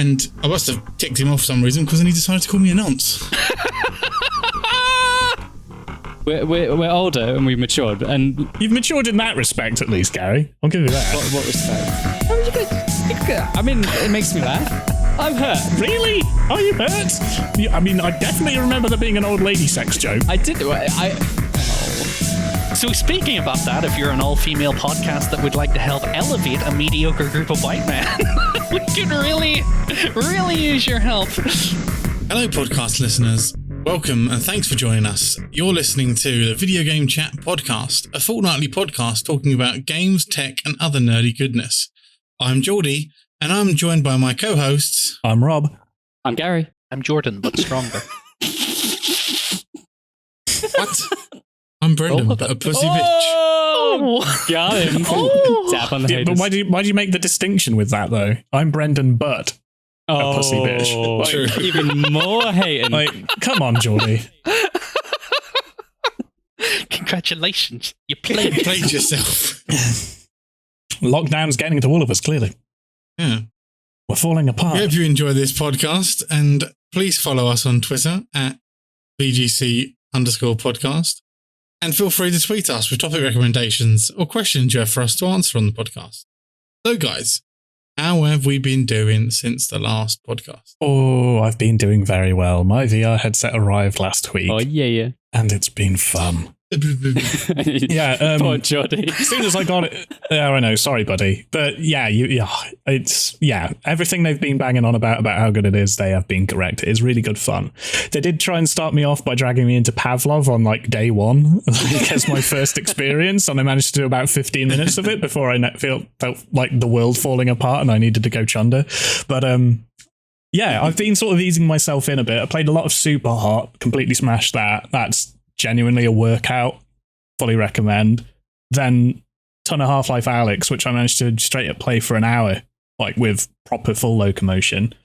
And I must have ticked him off for some reason because then he decided to call me a nonce. We're older and we've matured, and You've matured in that respect, at least, Gary. I'll give you that. what respect? I mean, it makes me laugh. I'm hurt. Really? Are you hurt? I mean, I definitely remember there being an old lady sex joke. I did. So speaking about that, if you're an all-female podcast that would like to help elevate a mediocre group of white men, we could really use your help. Hello, podcast listeners. Welcome and thanks for joining us. You're listening to the Video Game Chat podcast, a fortnightly podcast talking about games, tech, and other nerdy goodness. I'm Geordie, and I'm joined by my co-hosts. I'm Rob. I'm Gary. I'm Jordan, but stronger. What? I'm Brendan, but a pussy bitch. Oh! Got him. Tap on the Yeah, head. but why do you make the distinction with that, though? I'm Brendan, but a pussy bitch. True. Even more hating. Like, come on, Geordie. Congratulations, you played. Played yourself. Lockdown's getting to all of us, clearly. Yeah. We're falling We apart. hope you enjoy this podcast, and please follow us on Twitter at VGC_podcast. And feel free to tweet us with topic recommendations or questions you have for us to answer on the podcast. So, guys, how have we been doing since the last podcast? Oh, I've been doing very well. My VR headset arrived last week, Oh, yeah. and it's been fun. Yeah, Poor Jordy. As soon as I got it, I know, sorry, buddy, but everything they've been banging on about how good it is, they have been correct. It is really good fun. They did try and start me off by dragging me into Pavlov on like day one, like as my first experience, and I managed to do about 15 minutes of it before I felt like the world falling apart and I needed to go chunder. But yeah, I've been sort of easing myself in a bit. I played a lot of Super Hot, completely smashed that. That's genuinely a workout. Fully recommend. Then ton of Half-Life Alyx, which I managed to straight up play for an hour, like with proper full locomotion.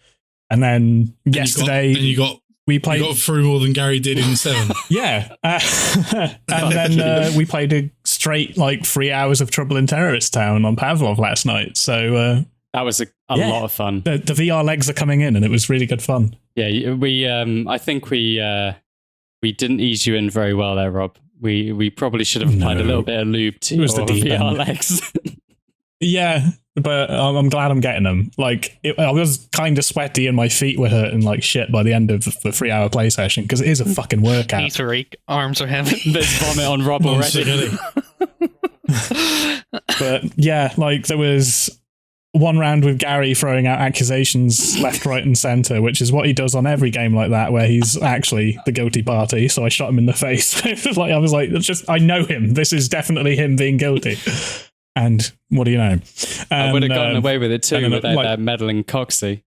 And then yesterday we played. You got through more than Gary did in 7. Yeah. And then we played a straight like 3 hours of Trouble in Terrorist Town on Pavlov last night. So That was a lot of fun. The VR legs are coming in, and it was really good fun. Yeah, I think we didn't ease you in very well there, Rob. We probably should have applied a little bit of lube to It was the deep VR end. legs. Yeah, but I'm glad I'm getting them. Like, I was kind of sweaty and my feet were hurting like shit by the end of the 3-hour play session because it is a fucking workout. Knees are weak, arms are heavy. There's vomit on Rob already. But yeah, like there was one round with Gary throwing out accusations left, right, and centre, which is what he does on every game like that, where he's actually the guilty party. So I shot him in the face. Like I was like, I know him. This is definitely him being guilty. And what do you know? I would have gotten away with it too and without like- that meddling Coxie.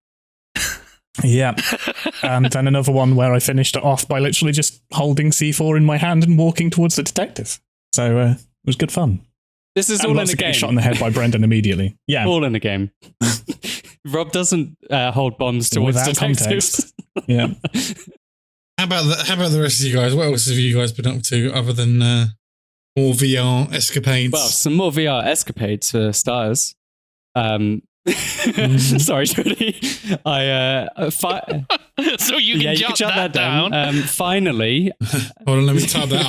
Yeah. And then another one where I finished it off by literally just holding C4 in my hand and walking towards the detective. So it was good fun. This is And all in lots the of getting game. shot in the head by Brendan immediately. Yeah. All in the game. Rob doesn't hold bombs towards Without detectives. context. Yeah. How about the rest of you guys? What else have you guys been up to other than more VR escapades? Well, some more VR escapades for starters. Sorry, Jody. So you can jot that down. Finally, Hold on, let me type that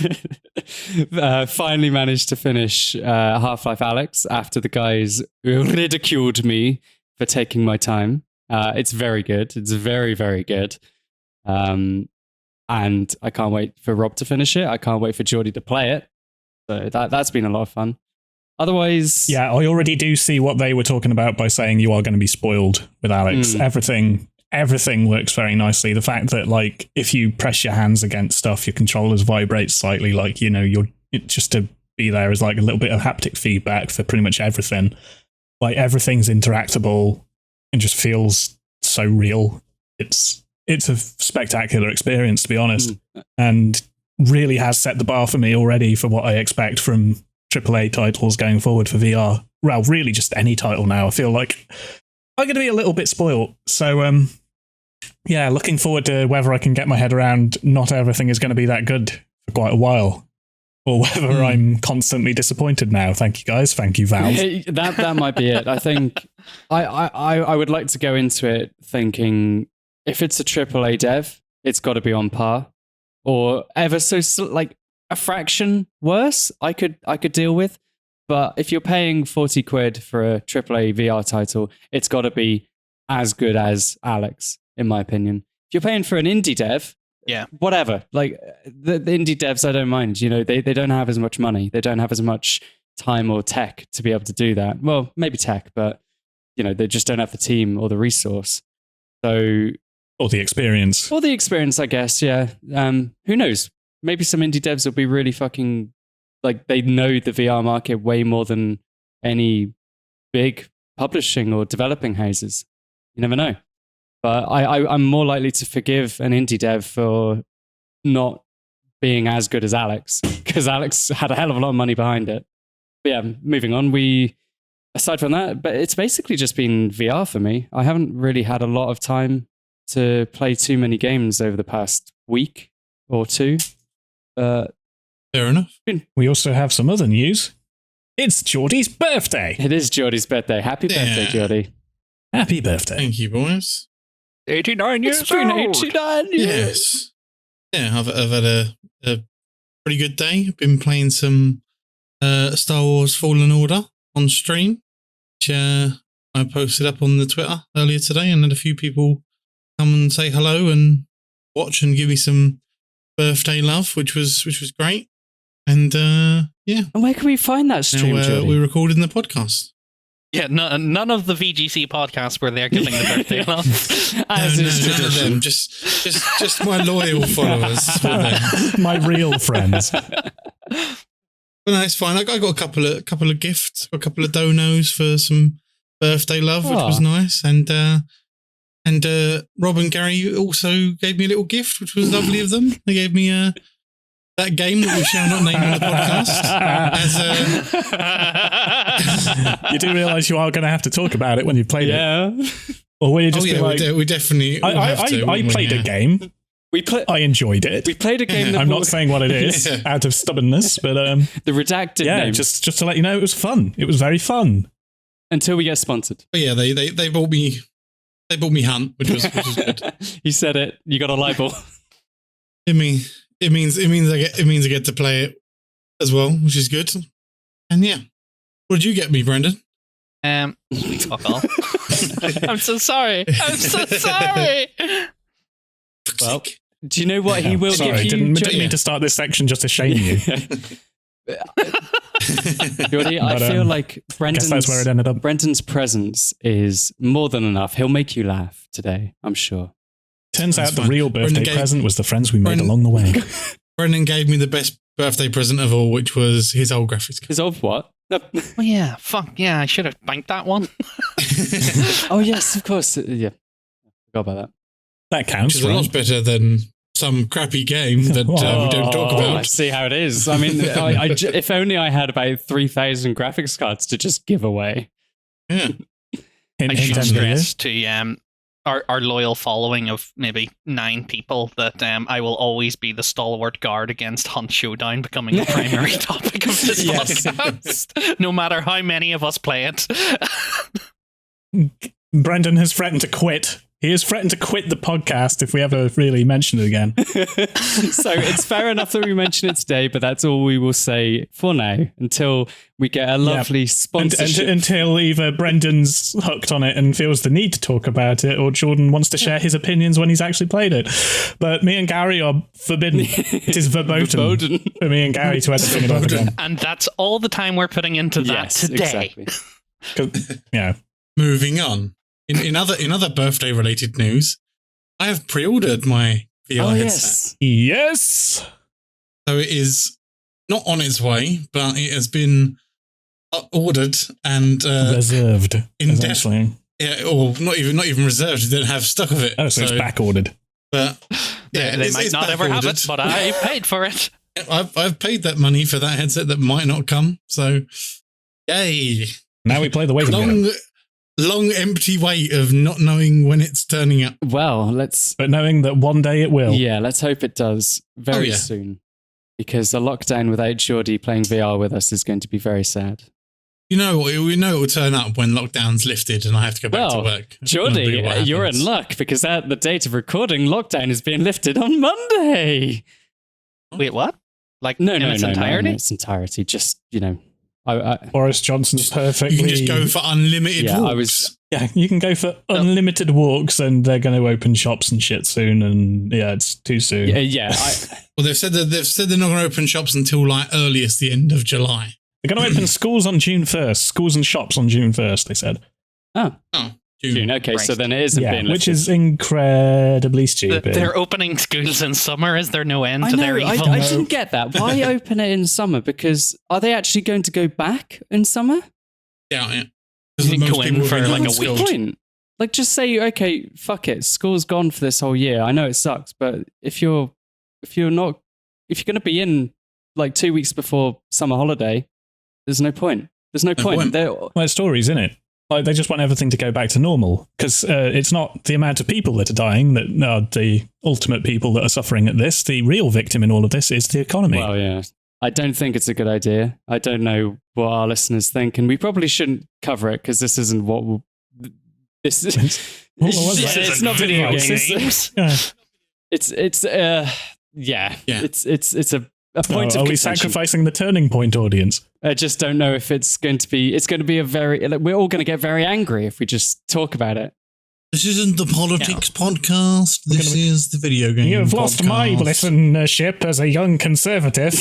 up. finally managed to finish Half-Life Alyx after the guys ridiculed me for taking my time. It's very good. It's very, very good. And I can't wait for Rob to finish it. I can't wait for Geordie to play it. So that's been a lot of fun. Otherwise... Yeah, I already do see what they were talking about by saying you are going to be spoiled with Alyx. Everything works very nicely. The fact that, like, if you press your hands against stuff, your controllers vibrate slightly, like, you know, just to be there as, like, a little bit of haptic feedback for pretty much everything. Like, everything's interactable and just feels so real. It's a spectacular experience, to be honest, and really has set the bar for me already for what I expect from AAA titles going forward for VR. Well, really just any title now. I feel like I'm going to be a little bit spoiled. So, yeah, looking forward to whether I can get my head around not everything is going to be that good for quite a while. or whether I'm constantly disappointed now. Thank you, guys. Thank you, Valve. that might be it. I think I would like to go into it thinking if it's a AAA dev, it's got to be on par, or ever so like a fraction worse. I could deal with, but if you're paying 40 quid for a AAA VR title, it's got to be as good as Alex, in my opinion. If you're paying for an indie dev, yeah, whatever. Like the indie devs, I don't mind. You know, they don't have as much money. They don't have as much time or tech to be able to do that. Well, maybe tech, but you know, they just don't have the team or the resource. So, or the experience. Or the experience, I guess. Yeah. Who knows? Maybe some indie devs will be really fucking like they know the VR market way more than any big publishing or developing houses. You never know. But I'm more likely to forgive an indie dev for not being as good as Alex, because Alex had a hell of a lot of money behind it. But yeah, moving on. Aside from that, but it's basically just been VR for me. I haven't really had a lot of time to play too many games over the past week or two. Fair enough. We also have some other news. It's Geordie's birthday. It is Geordie's birthday. Happy birthday, Geordie. Happy birthday. Thank you, boys. 89 years It's been old. 89 years. Yes. Yeah, I've had a pretty good day. I've been playing some Star Wars Fallen Order on stream, which I posted up on the Twitter earlier today, and had a few people come and say hello and watch and give me some birthday love, which was great. And yeah. And where can we find that stream, Geordie? We recorded in the podcast. Yeah, none of the VGC podcasts were there giving the birthday love. As is none of them. Just my loyal followers. My real friends. But no, it's fine. I got a couple of gifts, a couple of donos for some birthday love, which was nice. And Rob and Gary also gave me a little gift, which was lovely of them. They gave me that game that we shall not name on the podcast. You do realise you are going to have to talk about it when you've played it. Or will you just be like... we definitely... I played a game. I enjoyed it. We played a game that I'm not saying what it is out of stubbornness, but... the redacted name. Just to let you know, it was fun. It was very fun. Until we get sponsored. But yeah, they bought me... They bought me Hunt, which was good. You said it. You got a libel. It means I get to play it as well, which is good. And yeah, what did you get me, Brendan? Fuck off. I'm so sorry. Well, do you know what he will give you? Didn't mean to start this section just to shame you. Jordy, I feel like that's where it ended up. Brendan's presence is more than enough. He'll make you laugh today, I'm sure. Turns out the real birthday present was the friends we made along the way. Brendan gave me the best birthday present of all, which was his old graphics card. His old what? Oh yeah, fuck yeah, I should have banked that one. Oh yes, of course. Yeah, I forgot about that. That counts, which is a lot better than some crappy game that we don't talk about. I see how it is. I mean, if only I had about 3,000 graphics cards to just give away. Yeah. I should stress to our loyal following of maybe 9 people that I will always be the stalwart guard against Hunt Showdown becoming the primary topic of this podcast, no matter how many of us play it. Brendan has threatened to quit. He has threatened to quit the podcast if we ever really mention it again. So it's fair enough that we mention it today, but that's all we will say for now until we get a lovely sponsorship. Until either Brendan's hooked on it and feels the need to talk about it, or Jordan wants to share his opinions when he's actually played it. But me and Gary are forbidden. It is verboten for me and Gary to ever bring it up again. And that's all the time we're putting into that today. Exactly. Yeah. Moving on. In other birthday related news, I have pre-ordered my VR headset. Yes. So it is not on its way, but it has been ordered and reserved. Yeah, or not even reserved. They didn't have stock of it. Oh, so it's back ordered. But yeah, they might not ever have it, but I paid for it. I've paid that money for that headset that might not come. So, yay! Now we play the waiting game. Long empty wait of not knowing when it's turning up. Well, but knowing that one day it will. Yeah, let's hope it does very soon. because a lockdown without Geordie playing VR with us is going to be very sad. We know it will turn up when lockdown's lifted and I have to go back to work. Geordie, you're in luck because at the date of recording, lockdown is being lifted on Monday. Wait, what? Like No, its entirety? no, its entirety. Just, Boris Johnson's perfectly... You can just go for unlimited walks. Yeah, you can go for unlimited walks, and they're going to open shops and shit soon, and it's too soon. Well, they've said they're not going to open shops until like earliest the end of July. They're going to open schools on June 1st. Schools and shops on June 1st, they said. Oh, June. Okay, right. So then it isn't being lifted. Which is incredibly stupid. They're opening schools in summer. Is there no end to their evil? I didn't get that. Why open it in summer? Because are they actually going to go back in summer? Yeah. You can go in for like a week. Point? Like, just say, okay, fuck it. School's gone for this whole year. I know it sucks, but if you're going to be in like 2 weeks before summer holiday, there's no point. There's no point. Well, it's stories, isn't it? Like, they just want everything to go back to normal because it's not the amount of people that are dying that are the ultimate people that are suffering at this. The real victim in all of this is the economy. Well, yeah. I don't think it's a good idea. I don't know what our listeners think, and we probably shouldn't cover it because this isn't what this is. It's not video games. It's a point of Are we contention. sacrificing the Turning Point audience? I just don't know if it's going to be a very, we're all going to get very angry if we just talk about it. This isn't the politics podcast. This is the video game You've podcast. lost my listenership as a young conservative,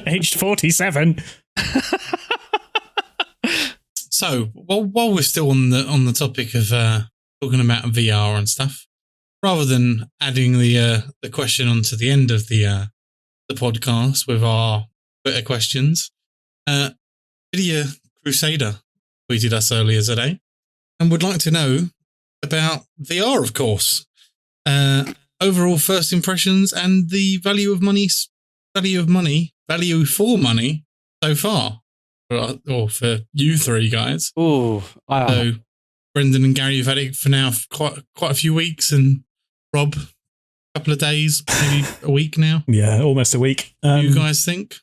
aged 47. So, while we're still on the topic of talking about VR and stuff, rather than adding the question onto the end of the podcast with our Twitter questions, Video Crusader tweeted us earlier today and would like to know about VR, of course. Overall first impressions and the value for money so far, or for you three guys. Oh, so Brendan and Gary have had it for now quite a few weeks, and Rob a couple of days, maybe a week now. Yeah, almost a week. What do you guys think?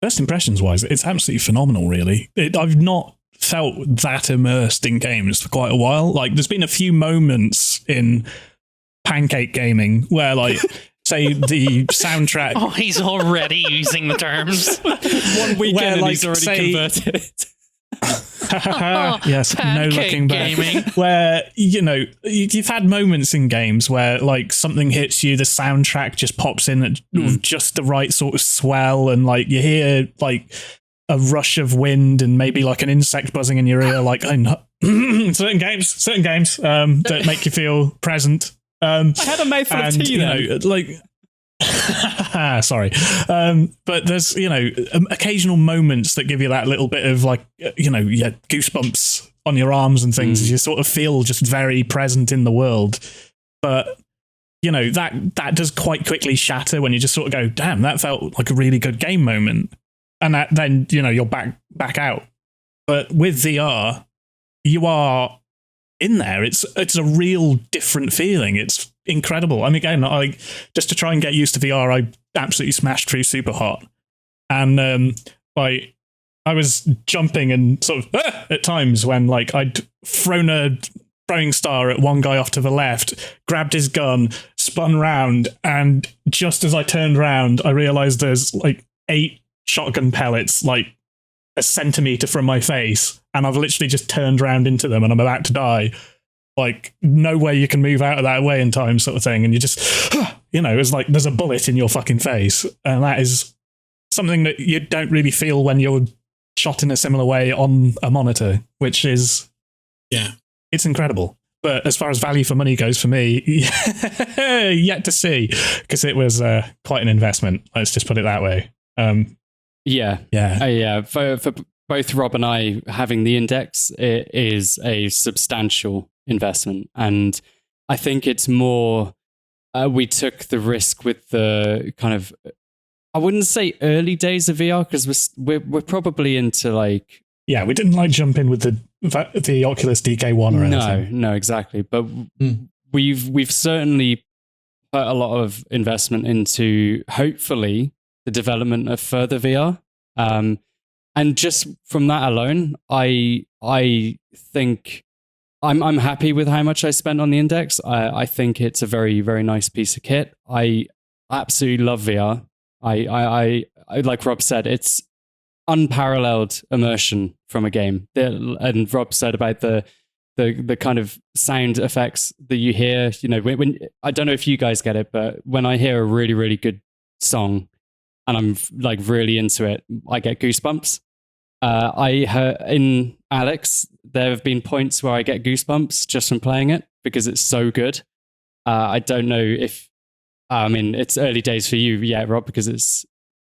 First impressions wise, it's absolutely phenomenal, really. I've not felt that immersed in games for quite a while. Like, there's been a few moments in pancake gaming where, like, say the soundtrack... Oh, he's already using the terms. 1 weekend where, and like, he's already converted. Yes, pancake no looking back. Gaming. Where, you've had moments in games where, like, something hits you, the soundtrack just pops in at just the right sort of swell, and, like, you hear, like, a rush of wind and maybe like an insect buzzing in your ear, like certain games that make you feel present. I had a mouthful of tea then. Sorry. But there's, occasional moments that give you that little bit of like, goosebumps on your arms and things as you sort of feel just very present in the world. But, that does quite quickly shatter when you just sort of go, damn, that felt like a really good game moment. And then, you're back out. But with VR, you are in there. It's a real different feeling. It's incredible. I mean, again, just to try and get used to VR, I absolutely smashed through super hot. And I was jumping and sort of at times when like I'd thrown a throwing star at one guy off to the left, grabbed his gun, spun round, and just as I turned round, I realized there's like 8 shotgun pellets like a centimeter from my face, and I've literally just turned round into them and I'm about to die. Like, no way you can move out of that way in time, sort of thing. And you just, it's like there's a bullet in your fucking face. And that is something that you don't really feel when you're shot in a similar way on a monitor, which is, it's incredible. But as far as value for money goes for me, yet to see, because it was quite an investment. Let's just put it that way. For both Rob and I, having the Index, it is a substantial investment, and I think it's more we took the risk with the kind of, I wouldn't say early days of VR, because we're probably into like, we didn't like jump in with the Oculus DK1 or anything. No, exactly. But we've certainly put a lot of investment into hopefully the development of further VR. And just from that alone, I think I'm happy with how much I spent on the Index. I think it's a very, very nice piece of kit. I absolutely love VR. I like Rob said, it's unparalleled immersion from a game. And Rob said about the kind of sound effects that you hear. You know, when I don't know if you guys get it, but when I hear a really, really good song and I'm like really into it, I get goosebumps. I heard in Alex, there have been points where I get goosebumps just from playing it because it's so good. I don't know if, I mean, it's early days for you yet, Rob, because it's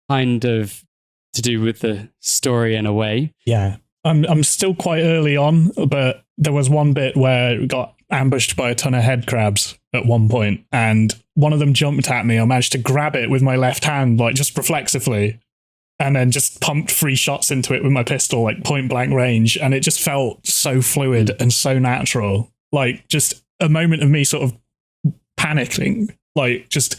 kind of to do with the story in a way. Yeah, I'm still quite early on, but there was one bit where we got ambushed by a ton of head crabs at one point, and one of them jumped at me. I managed to grab it with my left hand, like just reflexively, and then just pumped 3 shots into it with my pistol, like point blank range. And it just felt so fluid and so natural. Like just a moment of me sort of panicking, like just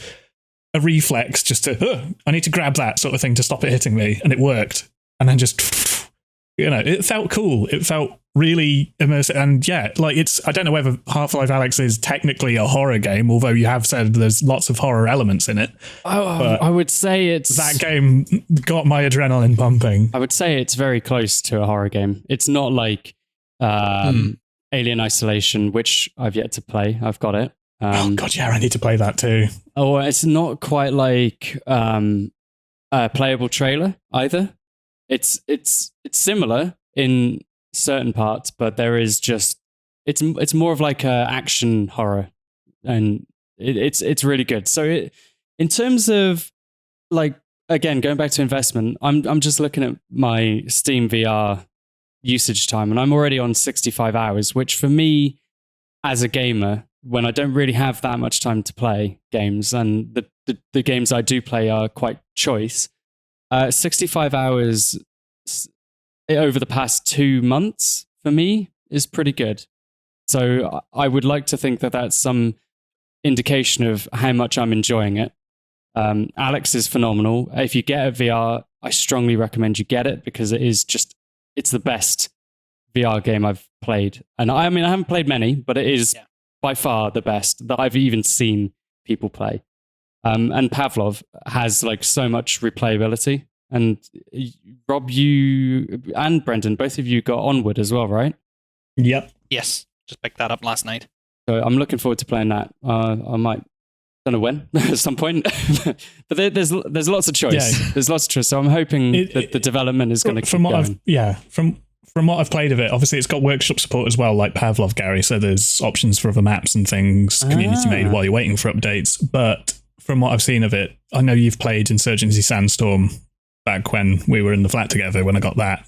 a reflex just to, I need to grab that sort of thing to stop it hitting me. And it worked. And then just, you know, it felt cool. It felt really immersive. And yeah, like I don't know whether Half-Life Alyx is technically a horror game, although you have said there's lots of horror elements in it. I would say it's... That game got my adrenaline pumping. I would say it's very close to a horror game. It's not like Alien Isolation, which I've yet to play. I've got it. Oh god, yeah, I need to play that too. Oh, it's not quite like a playable trailer either. It's similar in certain parts, but there is just it's more of like a action horror, and it's really good. So in terms of like, again, going back to investment, I'm just looking at my Steam VR usage time, and I'm already on 65 hours, which for me as a gamer, when I don't really have that much time to play games, and the games I do play are quite choice, 65 hours over the past 2 months for me is pretty good. So I would like to think that that's some indication of how much I'm enjoying it. Alex is phenomenal. If you get a VR, I strongly recommend you get it because it's the best VR game I've played. And I mean, I haven't played many, but it is by far the best that I've even seen people play. And Pavlov has like so much replayability. And Rob, you and Brendan, both of you got Onward as well, right? Yep. Yes, just picked that up last night. So I'm looking forward to playing that. I might, don't know when, at some point. But there's lots of choice. Yeah. There's lots of choice. So I'm hoping that the development is going to keep going. From what I've played of it, obviously it's got workshop support as well, like Pavlov, Gary. So there's options for other maps and things, community made while you're waiting for updates. But from what I've seen of it, I know you've played Insurgency Sandstorm back when we were in the flat together when I got that.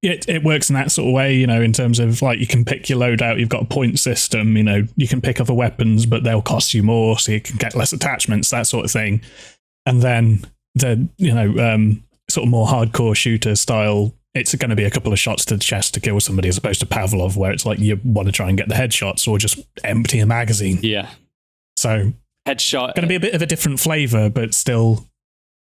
It works in that sort of way, you know, in terms of like you can pick your loadout, you've got a point system, you know, you can pick other weapons, but they'll cost you more, so you can get less attachments, that sort of thing. And then the, you know, sort of more hardcore shooter style, it's going to be a couple of shots to the chest to kill somebody, as opposed to Pavlov, where it's like you want to try and get the headshots or just empty a magazine. Yeah. So headshot going to be a bit of a different flavor, but still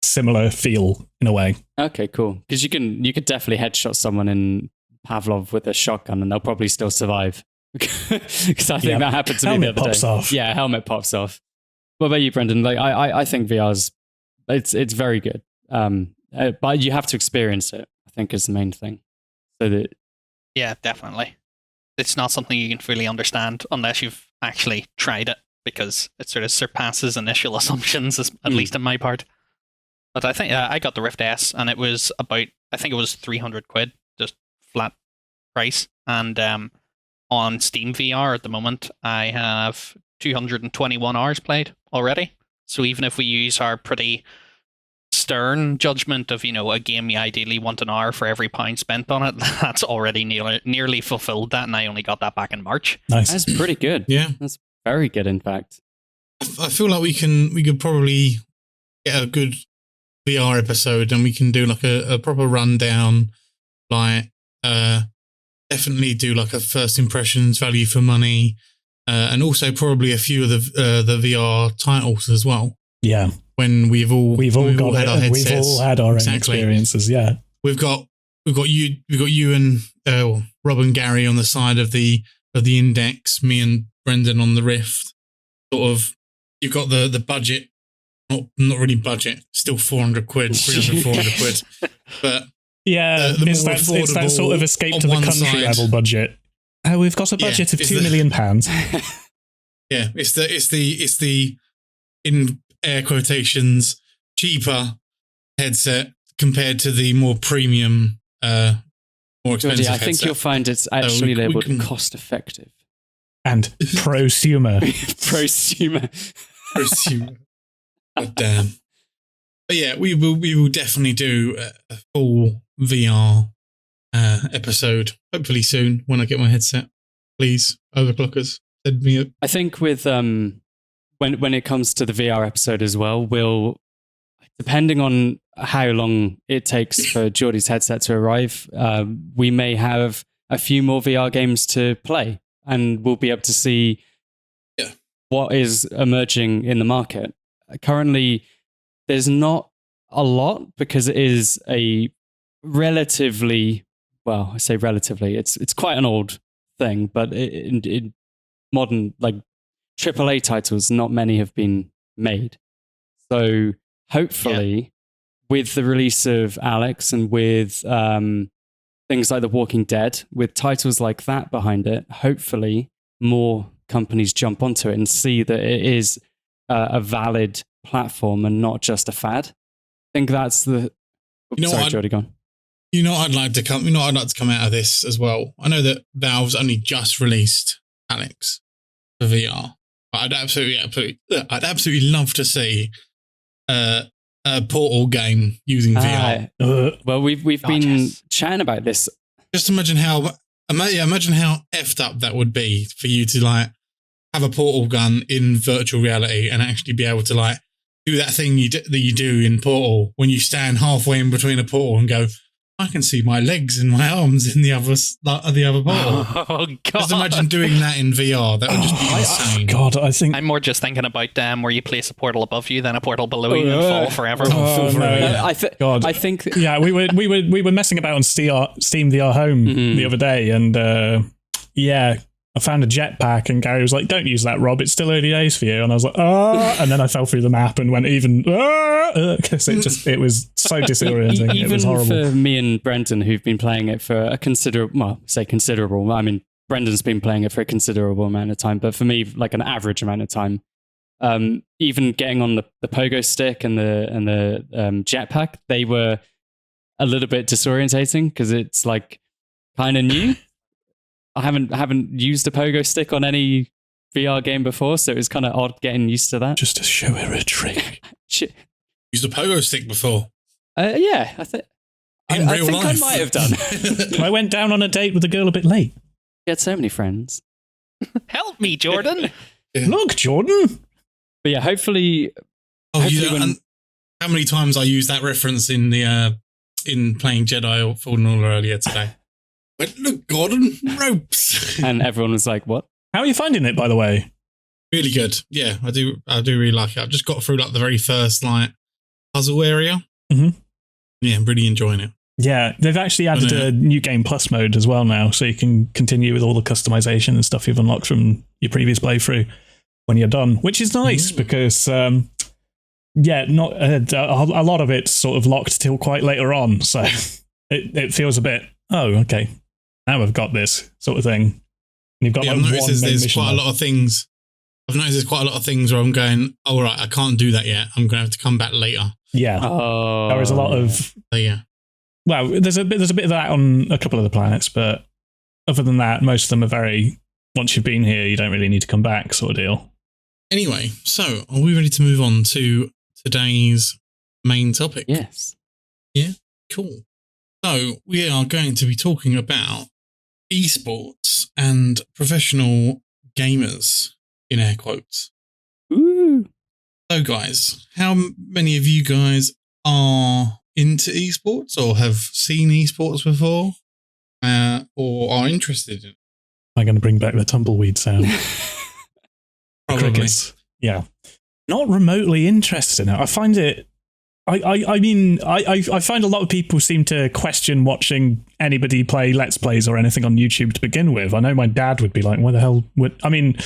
similar feel in a way. Okay, cool. Because you could definitely headshot someone in Pavlov with a shotgun and they'll probably still survive. Because I think that happened to me the other day. Off. Yeah, helmet pops off. What about you, Brendan? Like I think VR's it's very good. But you have to experience it, I think, is the main thing. So that yeah, definitely. It's not something you can fully understand unless you've actually tried it, because it sort of surpasses initial assumptions, at least in my part. But I think I got the Rift S, and it was about, I think it was 300 quid, just flat price. And on Steam VR at the moment, I have 221 hours played already. So even if we use our pretty stern judgment of, you know, a game you ideally want an hour for every pound spent on it, that's already nearly fulfilled that, and I only got that back in March. Nice. That's pretty good. Yeah. That's very good, in fact. I feel like we could probably get a good VR episode and we can do like a proper rundown, like definitely do like a first impressions, value for money, and also probably a few of the VR titles as well. Yeah. when we've all had our headsets. We've all had our own experiences. Yeah, we've got you and Rob and Gary on the side of the Index. Me and Brendan on the Rift. Sort of, you've got the budget. Not really budget. Still 400 quid, 300, 400 quid. But yeah, it's that sort of escape to the country level budget. We've got a budget of £2 million. Yeah, it's the in air quotations cheaper headset compared to the more premium, more expensive headset. I think you'll find it's actually labelled cost effective and prosumer. Prosumer. God damn. But yeah, we will definitely do a full VR episode hopefully soon when I get my headset. Please, overclockers, send me a... I think with when it comes to the VR episode as well, we'll, depending on how long it takes for Geordie's headset to arrive, we may have a few more VR games to play, and we'll be able to see what is emerging in the market. Currently, there's not a lot because it is a relatively, well, I say relatively, it's quite an old thing, but in modern, like, AAA titles, not many have been made. So hopefully, with the release of Alex and with things like The Walking Dead, with titles like that behind it, hopefully more companies jump onto it and see that it is a valid platform and not just a fad. I think that's the... Jody, go on. You know, I'd like to come out of this as well. I know that Valve's only just released Alex for VR, but I'd absolutely love to see a Portal game using VR. Well, we've been chatting about this. Just imagine how effed up that would be for you to like have a Portal gun in virtual reality and actually be able to like do that thing that you do in Portal when you stand halfway in between a portal and go, I can see my legs and my arms in the other portal. Oh, God. Just imagine doing that in VR. That would just be insane. God, I think... I'm more just thinking about where you place a portal above you, then a portal below you and fall forever. I think... Yeah, we were messing about on Steam VR Home the other day, and I found a jetpack, and Gary was like, don't use that, Rob, it's still early days for you. And I was like, and then I fell through the map and went even, because it was so disorienting. Even it was horrible. For me and Brendan, who've been playing it for a considerable, I mean, Brendan's been playing it for a considerable amount of time, but for me, like an average amount of time, even getting on the pogo stick and the jetpack, they were a little bit disorientating because it's like kind of new. I haven't used a pogo stick on any VR game before, so it was kind of odd getting used to that. Just to show her a trick. Used a pogo stick before? Yeah, I think I might have done. I went down on a date with a girl a bit late. You had so many friends. Help me, Jordan. Look, Jordan. But yeah, hopefully. How many times I used that reference in playing Jedi or Fallen Order earlier today? But look, Gordon, ropes. And everyone was like, what? How are you finding it, by the way? Really good. Yeah, I do really like it. I've just got through like the very first like puzzle area. Mm-hmm. Yeah, I'm really enjoying it. Yeah, they've actually added a new game plus mode as well now, so you can continue with all the customization and stuff you've unlocked from your previous playthrough when you're done, which is nice because, not a lot of it's sort of locked till quite later on, so it feels a bit, okay, now I've got this sort of thing. And you've got I've noticed there's quite a lot of things. I've noticed there's quite a lot of things where I'm going, all right, I can't do that yet. I'm going to have to come back later. Yeah, there is a lot of. Well, there's a bit of that on a couple of the planets, but other than that, most of them are very. Once you've been here, you don't really need to come back, sort of deal. Anyway, so are we ready to move on to today's main topic? Yes. Yeah. Cool. So we are going to be talking about eSports and professional gamers, in air quotes. Ooh. So guys, how many of you guys are into eSports or have seen eSports before or are interested in it? I'm going to bring back the tumbleweed sound. Probably. Crickets. Yeah. not remotely interested in it. I find it. I find a lot of people seem to question watching anybody play Let's Plays or anything on YouTube to begin with. I know my dad would be like, "Why the hell would?" I mean,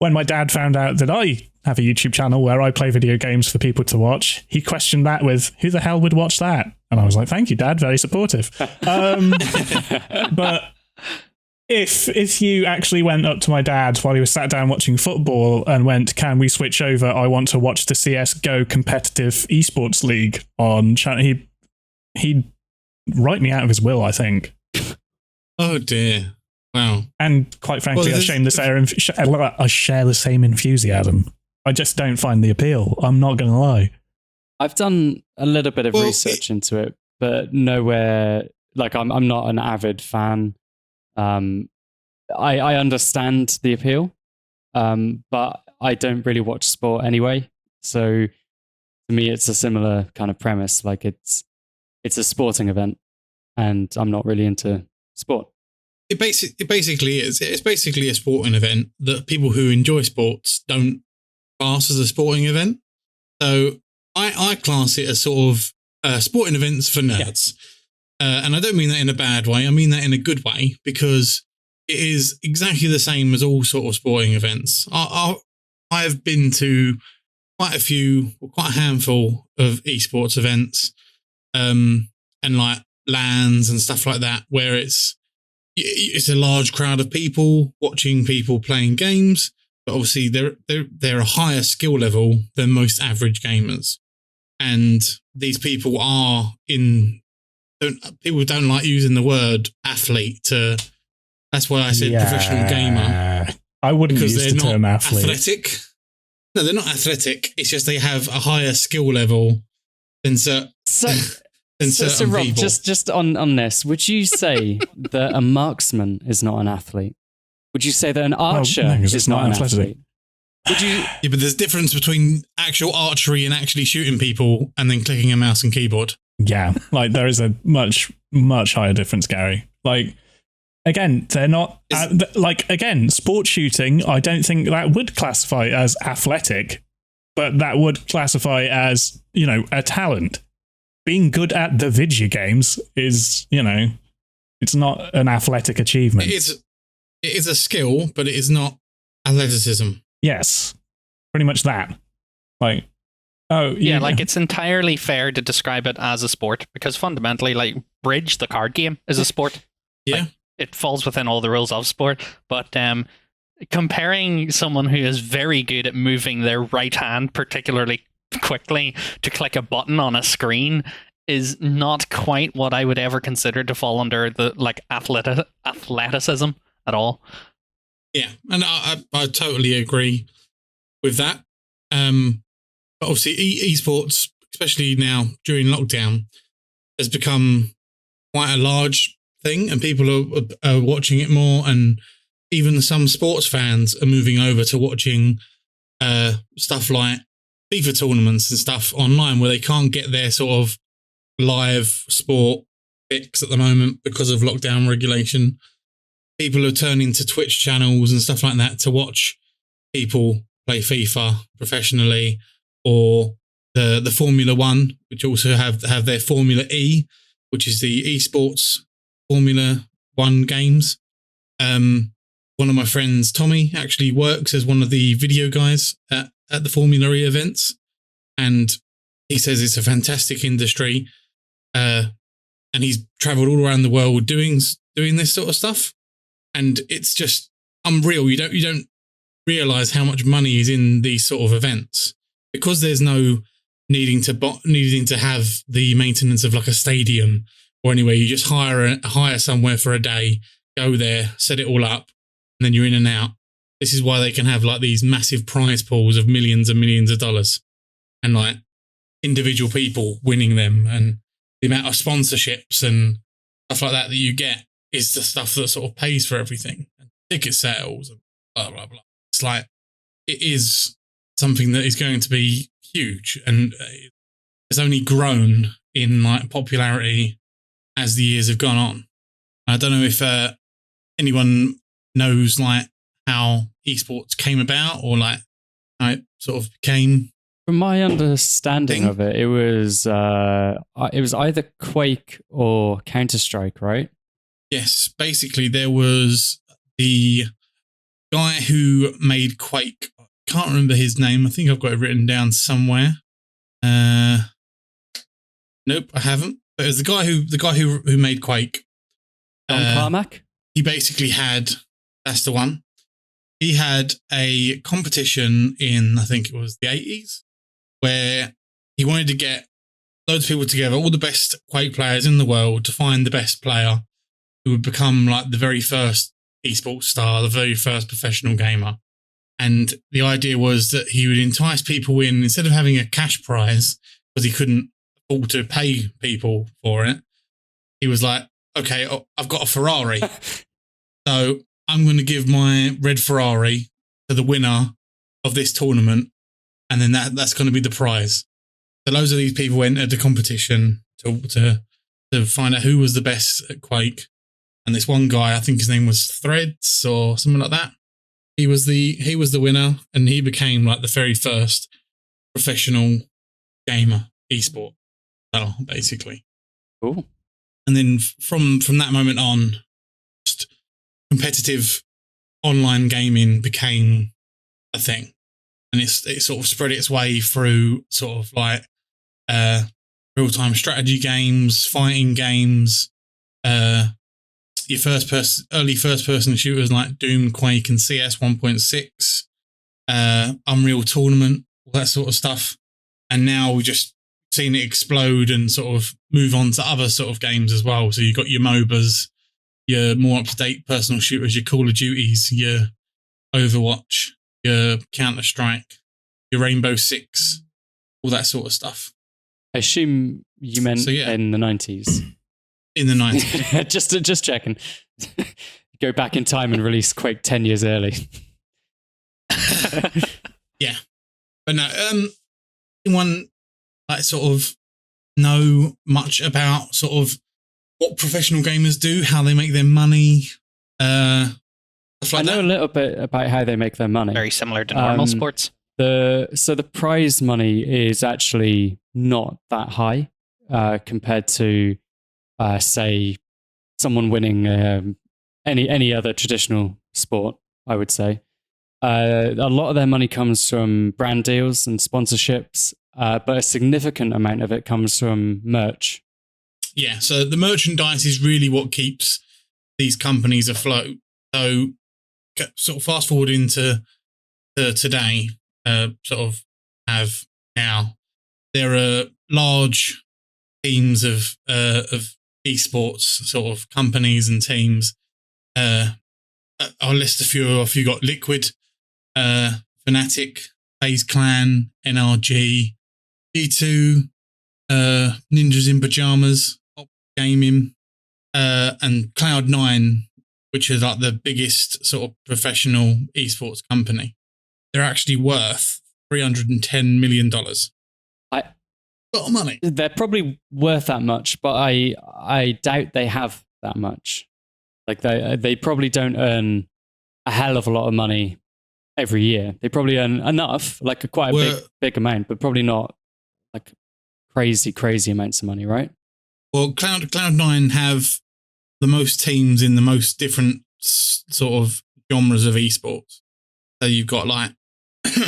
when my dad found out that I have a YouTube channel where I play video games for people to watch, he questioned that with, "Who the hell would watch that?" And I was like, "Thank you, Dad, very supportive." But if you actually went up to my dad while he was sat down watching football and went, "Can we switch over? I want to watch the CS:GO competitive eSports league on channel," he'd write me out of his will, I think. Oh dear! Wow. And quite frankly, I share the same enthusiasm. I just don't find the appeal. I'm not going to lie. I've done a little bit of research into it, but nowhere. Like, I'm not an avid fan. I understand the appeal, but I don't really watch sport anyway. So to me, it's a similar kind of premise. Like, it's a sporting event, and I'm not really into sport. It basically is. It's basically a sporting event that people who enjoy sports don't class as a sporting event. So I class it as sort of sporting events for nerds. Yeah. And I don't mean that in a bad way. I mean that in a good way, because it is exactly the same as all sort of sporting events. I've been to quite a handful of esports events, and like LANs and stuff like that, where it's a large crowd of people watching people playing games, but obviously they're a higher skill level than most average gamers, and these people are people don't like using the word athlete to. That's why I said professional gamer. I wouldn't use the term athlete. Athletic. No, they're not athletic. It's just they have a higher skill level than certain Rob, people. Just on this, would you say that a marksman is not an athlete? Would you say that an archer is not an athlete? Would you? Yeah, but there's a difference between actual archery and actually shooting people and then clicking a mouse and keyboard. Yeah, like there is a much, much higher difference, Gary. Like, again, they're not, sport shooting, I don't think that would classify as athletic, but that would classify as, a talent. Being good at the video games is, it's not an athletic achievement. It is a skill, but it is not athleticism. Yes, pretty much that. Like, it's entirely fair to describe it as a sport, because fundamentally, like, Bridge, the card game, is a sport. Yeah. Like, it falls within all the rules of sport, but comparing someone who is very good at moving their right hand particularly quickly to click a button on a screen is not quite what I would ever consider to fall under the athleticism at all. Yeah, and I totally agree with that. But obviously, esports, especially now during lockdown, has become quite a large thing, and people are watching it more, and even some sports fans are moving over to watching stuff like FIFA tournaments and stuff online, where they can't get their sort of live sport fix at the moment because of lockdown regulation. People are turning to Twitch channels and stuff like that to watch people play FIFA professionally, or the Formula One, which also have their Formula E, which is the eSports Formula One games. One of my friends, Tommy, actually works as one of the video guys at the Formula E events, and he says it's a fantastic industry, and he's travelled all around the world doing this sort of stuff, and it's just unreal. You don't realise how much money is in these sort of events, because there's no needing to have the maintenance of like a stadium or anywhere. You just hire somewhere for a day, go there, set it all up, and then you're in and out. This is why they can have like these massive prize pools of millions and millions of dollars, and like individual people winning them, and the amount of sponsorships and stuff like that you get is the stuff that sort of pays for everything. And ticket sales and blah, blah, blah. It's like, it is something that is going to be huge, and it's only grown in like popularity as the years have gone on. I don't know if anyone knows like how esports came about, or like how it sort of became From my understanding of it, it was either Quake or Counter-Strike, right? Yes, basically there was the guy who made Quake. I can't remember his name. I think I've got it written down somewhere. Nope, I haven't. But it was the guy who made Quake. Don Carmack? He basically had, that's the one. He had a competition in, I think it was the 80s, where he wanted to get loads of people together, all the best Quake players in the world, to find the best player who would become like the very first esports star, the very first professional gamer. And the idea was that he would entice people in, instead of having a cash prize, because he couldn't afford to pay people for it. He was like, okay, I've got a Ferrari. So I'm going to give my red Ferrari to the winner of this tournament. And then that's going to be the prize. So loads of these people entered the competition to find out who was the best at Quake. And this one guy, I think his name was Threads or something like that. He was the winner, and he became like the very first professional gamer esport star, basically. Cool. And then from that moment on, just competitive online gaming became a thing, and it sort of spread its way through sort of like real-time strategy games, fighting games, your early first-person shooters like Doom, Quake, and CS 1.6, Unreal Tournament, all that sort of stuff. And now we've just seen it explode and sort of move on to other sort of games as well. So you've got your MOBAs, your more up-to-date personal shooters, your Call of Duties, your Overwatch, your Counter-Strike, your Rainbow Six, all that sort of stuff. I assume you meant in the 90s. In the 90s. just checking. Go back in time and release Quake 10 years early. Yeah. But no, anyone like sort of know much about sort of what professional gamers do, how they make their money? Stuff like I know a little bit about how they make their money. Very similar to normal sports. So the prize money is actually not that high compared to say someone winning any other traditional sport, I would say. A lot of their money comes from brand deals and sponsorships, but a significant amount of it comes from merch. Yeah, so the merchandise is really what keeps these companies afloat. So sort of fast forward into today, sort of have now, there are large teams of esports sort of companies and teams. I'll list a few off. You got Liquid, Fnatic, FaZe Clan, NRG, G2, Ninjas in Pajamas, Op Gaming, and Cloud9, which is like the biggest sort of professional esports company. They're actually worth $310 million. A lot of money. They're probably worth that much, but I doubt they have that much. Like they probably don't earn a hell of a lot of money every year. They probably earn enough, like quite a big amount, but probably not like crazy amounts of money, right? Well, Cloud9 have the most teams in the most different sort of genres of esports. So you've got like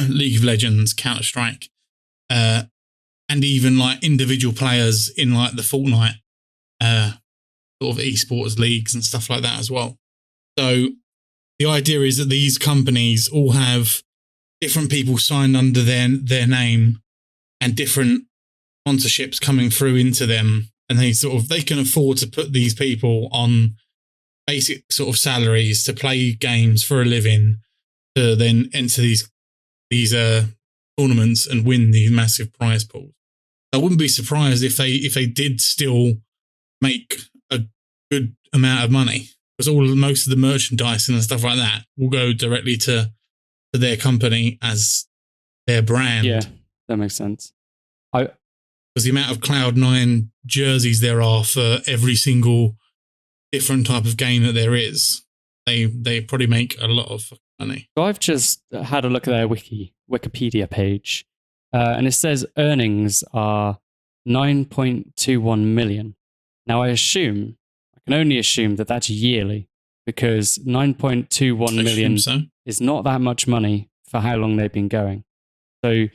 League of Legends, Counter-Strike, and even like individual players in like the Fortnite sort of esports leagues and stuff like that as well. So the idea is that these companies all have different people signed under their name and different sponsorships coming through into them, and they can afford to put these people on basic sort of salaries to play games for a living, to then enter these tournaments and win these massive prize pools. I wouldn't be surprised if they did still make a good amount of money, because most of the merchandise and stuff like that will go directly to their company as their brand. Yeah, that makes sense. Because the amount of Cloud9 jerseys there are for every single different type of game that there is, they probably make a lot of money. So I've just had a look at their Wikipedia page, and it says earnings are 9.21 million. Now, I can only assume that that's yearly, because 9.21 million is not that much money for how long they've been going. So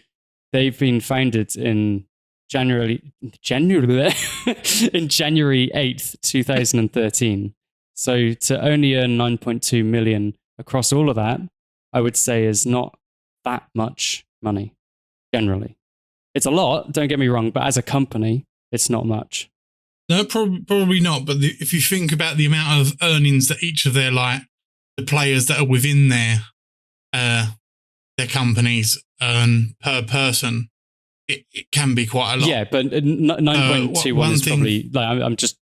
they've been founded in January 8th, 2013. So to only earn 9.2 million across all of that, I would say is not that much money, generally. It's a lot, don't get me wrong, but as a company, it's not much. No, probably not. But if you think about the amount of earnings that each of their the players that are within their companies earn per person, it can be quite a lot. Yeah, but 9.21 is probably I'm just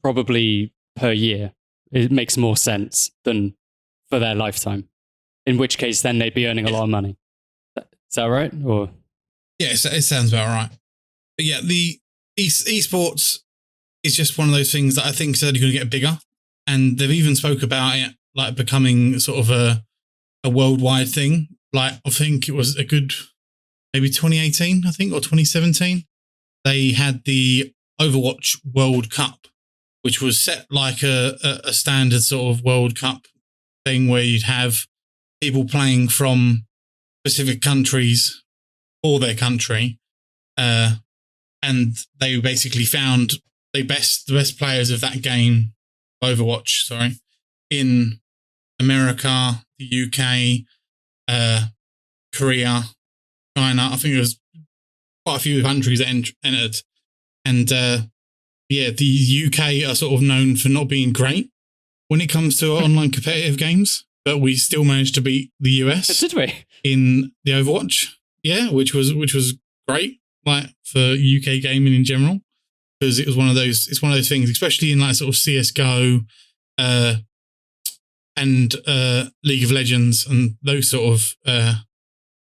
probably per year. It makes more sense than for their lifetime. In which case, then they'd be earning a lot of money. Is that right? Or yeah, it sounds about right. But yeah, the eSports is just one of those things that I think is only going to get bigger, and they've even spoke about it becoming sort of a worldwide thing. I think it was a good maybe 2018, I think, or 2017. They had the Overwatch World Cup, which was set like a standard sort of World Cup thing where you'd have people playing from specific countries for their country, and they basically found the best players of that game, Overwatch, in America, the UK, Korea, China. I think it was quite a few countries that entered. And the UK are sort of known for not being great when it comes to online competitive games, but we still managed to beat the US. Did we? In the Overwatch? Yeah, which was great, for UK gaming in general, because it's one of those things, especially in sort of CS:GO, and League of Legends and those sort of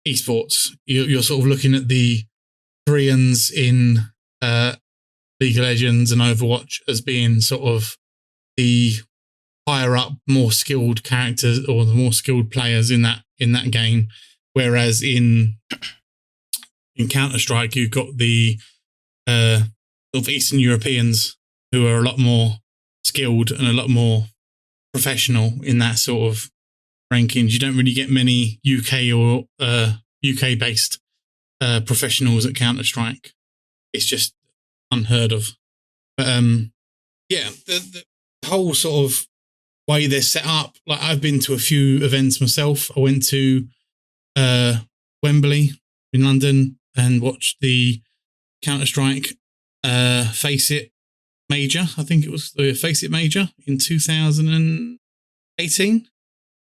esports. You're sort of looking at the Koreans in League of Legends and Overwatch as being sort of the higher up, more skilled characters or the more skilled players in that game, whereas in Counter-Strike you've got the sort of Eastern Europeans who are a lot more skilled and a lot more professional in that sort of rankings. You don't really get many UK or UK based professionals at Counter-Strike. It's just unheard of. But the whole sort of way they're set up, I've been to a few events myself. I went to Wembley in London and watched the Counter-Strike Face It Major. I think it was the Face It Major in 2018,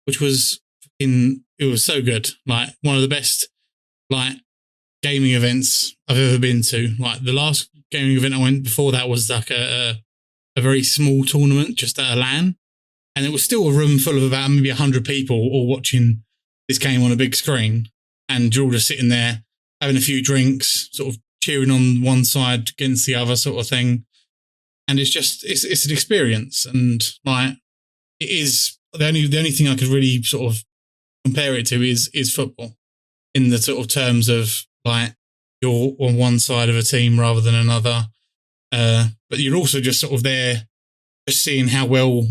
which was it was so good. One of the best gaming events I've ever been to. The last gaming event I went before that was a very small tournament just at a LAN, and it was still a room full of about maybe 100 people all watching this game on a big screen, and you're all just sitting there having a few drinks, sort of cheering on one side against the other sort of thing. And it's an experience, and it is the only thing I could really sort of compare it to is football, in the sort of terms of you're on one side of a team rather than another, but you're also just sort of there, just seeing how well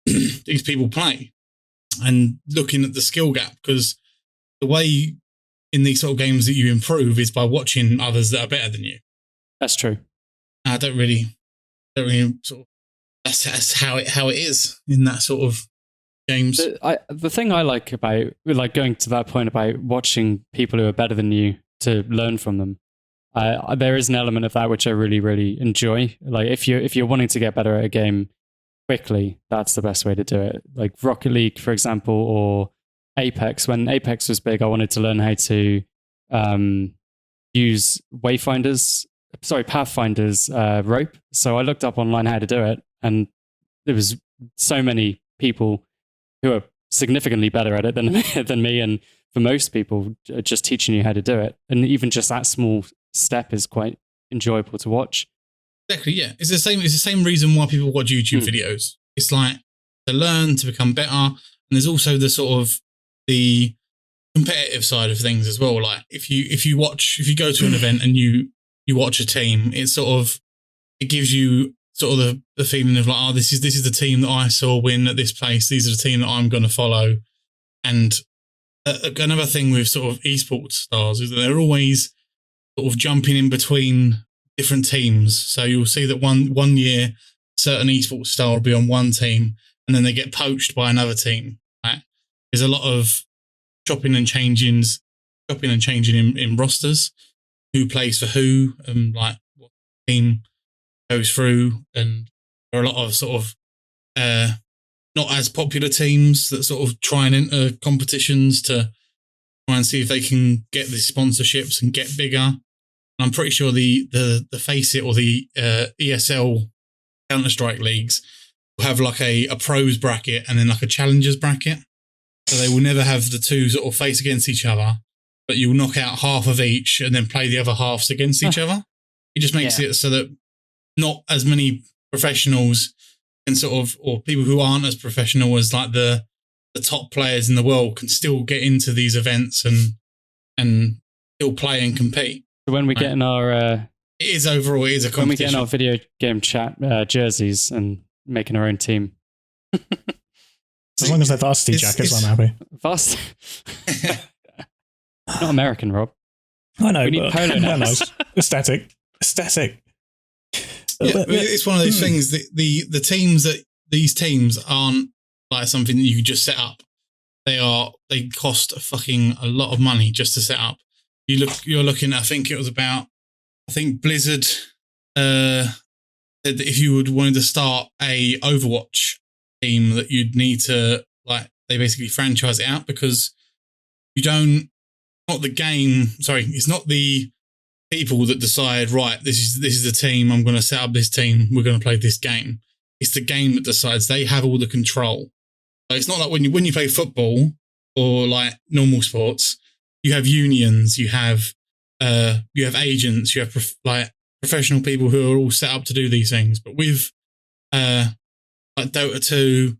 these people play and looking at the skill gap, because the way in these sort of games that you improve is by watching others that are better than you. That's true. I don't really sort of. That's how it is in that sort of games. The thing I like about going to that point about watching people who are better than you to learn from them, there is an element of that which I really, really enjoy. If you're wanting to get better at a game quickly, that's the best way to do it. Like Rocket League, for example, or Apex. When Apex was big, I wanted to learn how to use Pathfinder's rope. So I looked up online how to do it, and there was so many people who are significantly better at it than me, and for most people, just teaching you how to do it. And even just that small step is quite enjoyable to watch. Exactly, yeah. It's the same reason why people watch YouTube videos. It's to learn, to become better. And there's also the sort of the competitive side of things as well. Like if you go to an event and you watch a team, it gives you sort of the feeling of like, oh, this is the team that I saw win at this place. These are the team that I'm going to follow. And another thing with sort of esports stars is that they're always sort of jumping in between different teams. So you'll see that one year, a certain esports star will be on one team, and then they get poached by another team. Right? There's a lot of chopping and changing in rosters, who plays for who, and like what team goes through, and there are a lot of sort of not as popular teams that sort of try and enter competitions to try and see if they can get the sponsorships and get bigger. And I'm pretty sure the Faceit or the ESL Counter-Strike leagues will have like a pros bracket and then like a challengers bracket. So they will never have the two sort of face against each other, but you'll knock out half of each and then play the other halves against each other. It just makes it so that not as many professionals can sort of, or people who aren't as professional as like the top players in the world can still get into these events and still play and compete. So when we get in our... it is a competition. When we get in our video game chat jerseys and making our own team. As long as they're varsity jackets, I'm happy. Varsity? Not American, Rob. I know, we need polo now. Nice. Aesthetic. Yeah, it's one of those things that these teams aren't like something that you can just set up. They cost a lot of money just to set up. You're looking at, I think Blizzard said that if you would wanted to start a Overwatch team, that you'd need to they basically franchise it out, because it's not the people that decide, right, this is the team, I'm going to set up this team, we're going to play this game. It's the game that decides. They have all the control. So it's not like when you play football or like normal sports, you have unions, you have agents, you have professional people who are all set up to do these things. But with like Dota 2,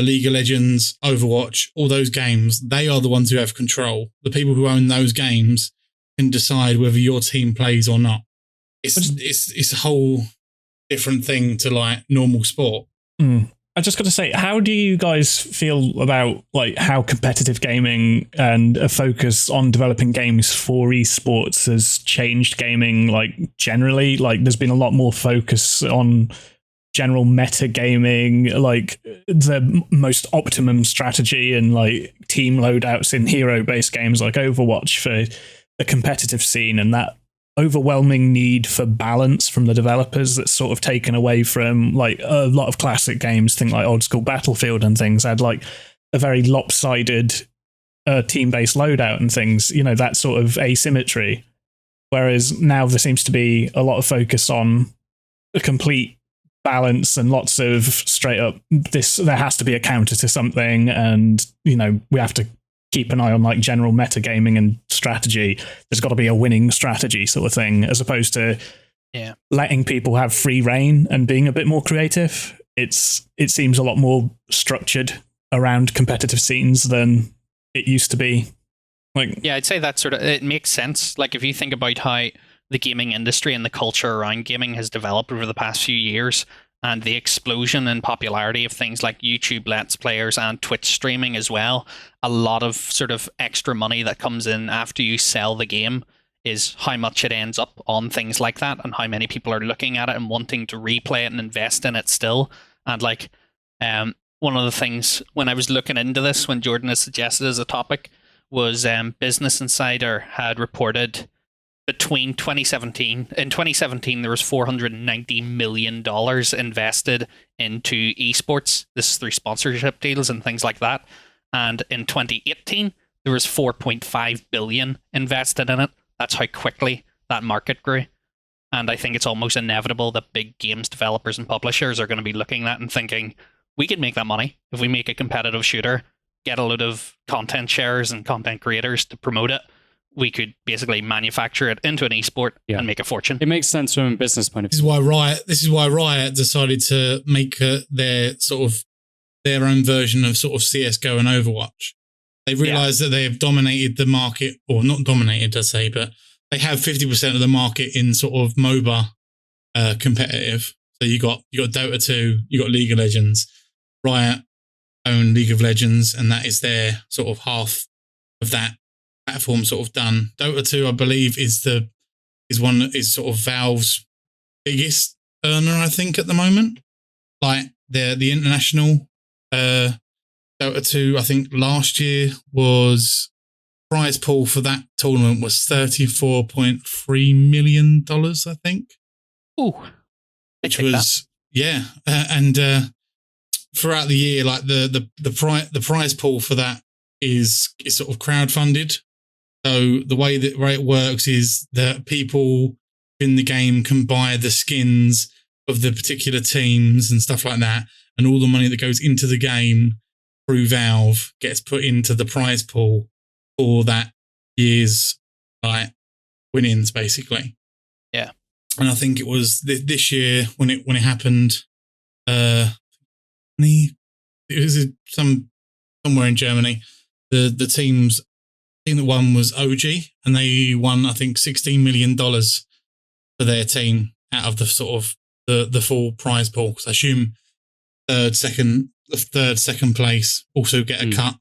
League of Legends, Overwatch, all those games, they are the ones who have control. The people who own those games can decide whether your team plays or not. It's a whole different thing to like normal sport. I just got to say, how do you guys feel about like how competitive gaming and a focus on developing games for esports has changed gaming like generally? Like there's been a lot more focus on general meta gaming, like the most optimum strategy and like team loadouts in hero-based games like Overwatch for the competitive scene, and that overwhelming need for balance from the developers that's sort of taken away from like a lot of classic games, think like old school Battlefield and things had like a very lopsided team-based loadout and things, you know, that sort of asymmetry. Whereas now there seems to be a lot of focus on a complete balance and lots of straight up there has to be a counter to something, and you know, we have to keep an eye on like general metagaming and strategy. There's got to be a winning strategy sort of thing, as opposed to letting people have free reign and being a bit more creative. It seems a lot more structured around competitive scenes than it used to be. Like, yeah, I'd say that sort of, it makes sense. Like if you think about how the gaming industry and the culture around gaming has developed over the past few years, and the explosion in popularity of things like YouTube Let's Players and Twitch streaming as well, a lot of sort of extra money that comes in after you sell the game is how much it ends up on things like that, and how many people are looking at it and wanting to replay it and invest in it still. And like one of the things when I was looking into this, when Jordan has suggested as a topic, was Business Insider had reported between 2017 there was $490 million invested into esports. This is through sponsorship deals and things like that. And in 2018 there was 4.5 billion invested in it. That's how quickly that market grew. And I think it's almost inevitable that big games developers and publishers are going to be looking at that and thinking, we could make that money if we make a competitive shooter, get a load of content sharers and content creators to promote it. We could basically manufacture it into an esport and make a fortune. It makes sense from a business point of view. This is why Riot decided to make their own version of sort of CS:GO and Overwatch, They realize that they have dominated the market, or not dominated, I'd say, but they have 50% of the market in sort of MOBA competitive. So you got Dota 2, you got League of Legends. Riot own League of Legends, and that is their sort of half of that platform sort of done. Dota 2, I believe, is sort of Valve's biggest earner, I think, at the moment. Like the international Dota 2, I think last year was prize pool for that tournament was $34.3 million, I think. Ooh. Which was and throughout the year, like the prize pool for that is sort of crowdfunded. So the way it works is that people in the game can buy the skins of the particular teams and stuff like that, and all the money that goes into the game through Valve gets put into the prize pool for that year's like winnings, basically. Yeah. And I think it was this year when it happened. It was somewhere in Germany. The team that won was OG, and they won, I think, $16 million for their team out of the sort of the full prize pool. Because I assume third, second place also get a cut,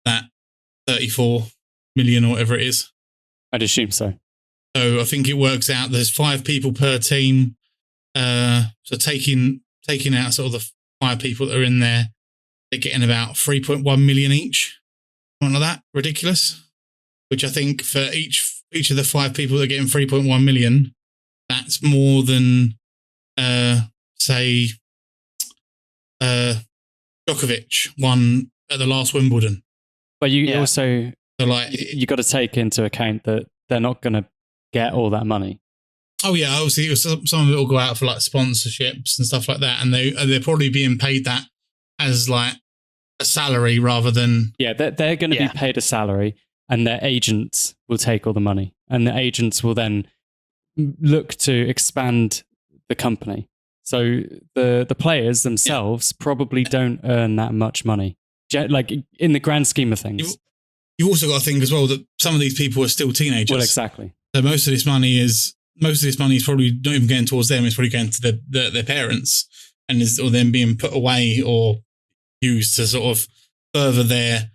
that 34 million or whatever it is. I'd assume so. So I think it works out. There's 5 people per team. So taking out sort of the 5 people that are in there, they're getting about 3.1 million each. Something like that. Ridiculous. Which I think for each of the 5 people that are getting 3.1 million, that's more than say Djokovic won at the last Wimbledon. But you also so like you got to take into account that they're not going to get all that money. Oh yeah, obviously some of it will go out for like sponsorships and stuff like that, and they're probably being paid that as like a salary rather than they're going to be paid a salary, and their agents will take all the money, and the agents will then look to expand the company. So the players themselves probably don't earn that much money, like in the grand scheme of things. You also got to think as well that some of these people are still teenagers. Well, exactly. So most of this money is probably not even going towards them. It's probably going to their parents, and or them being put away or used to sort of further their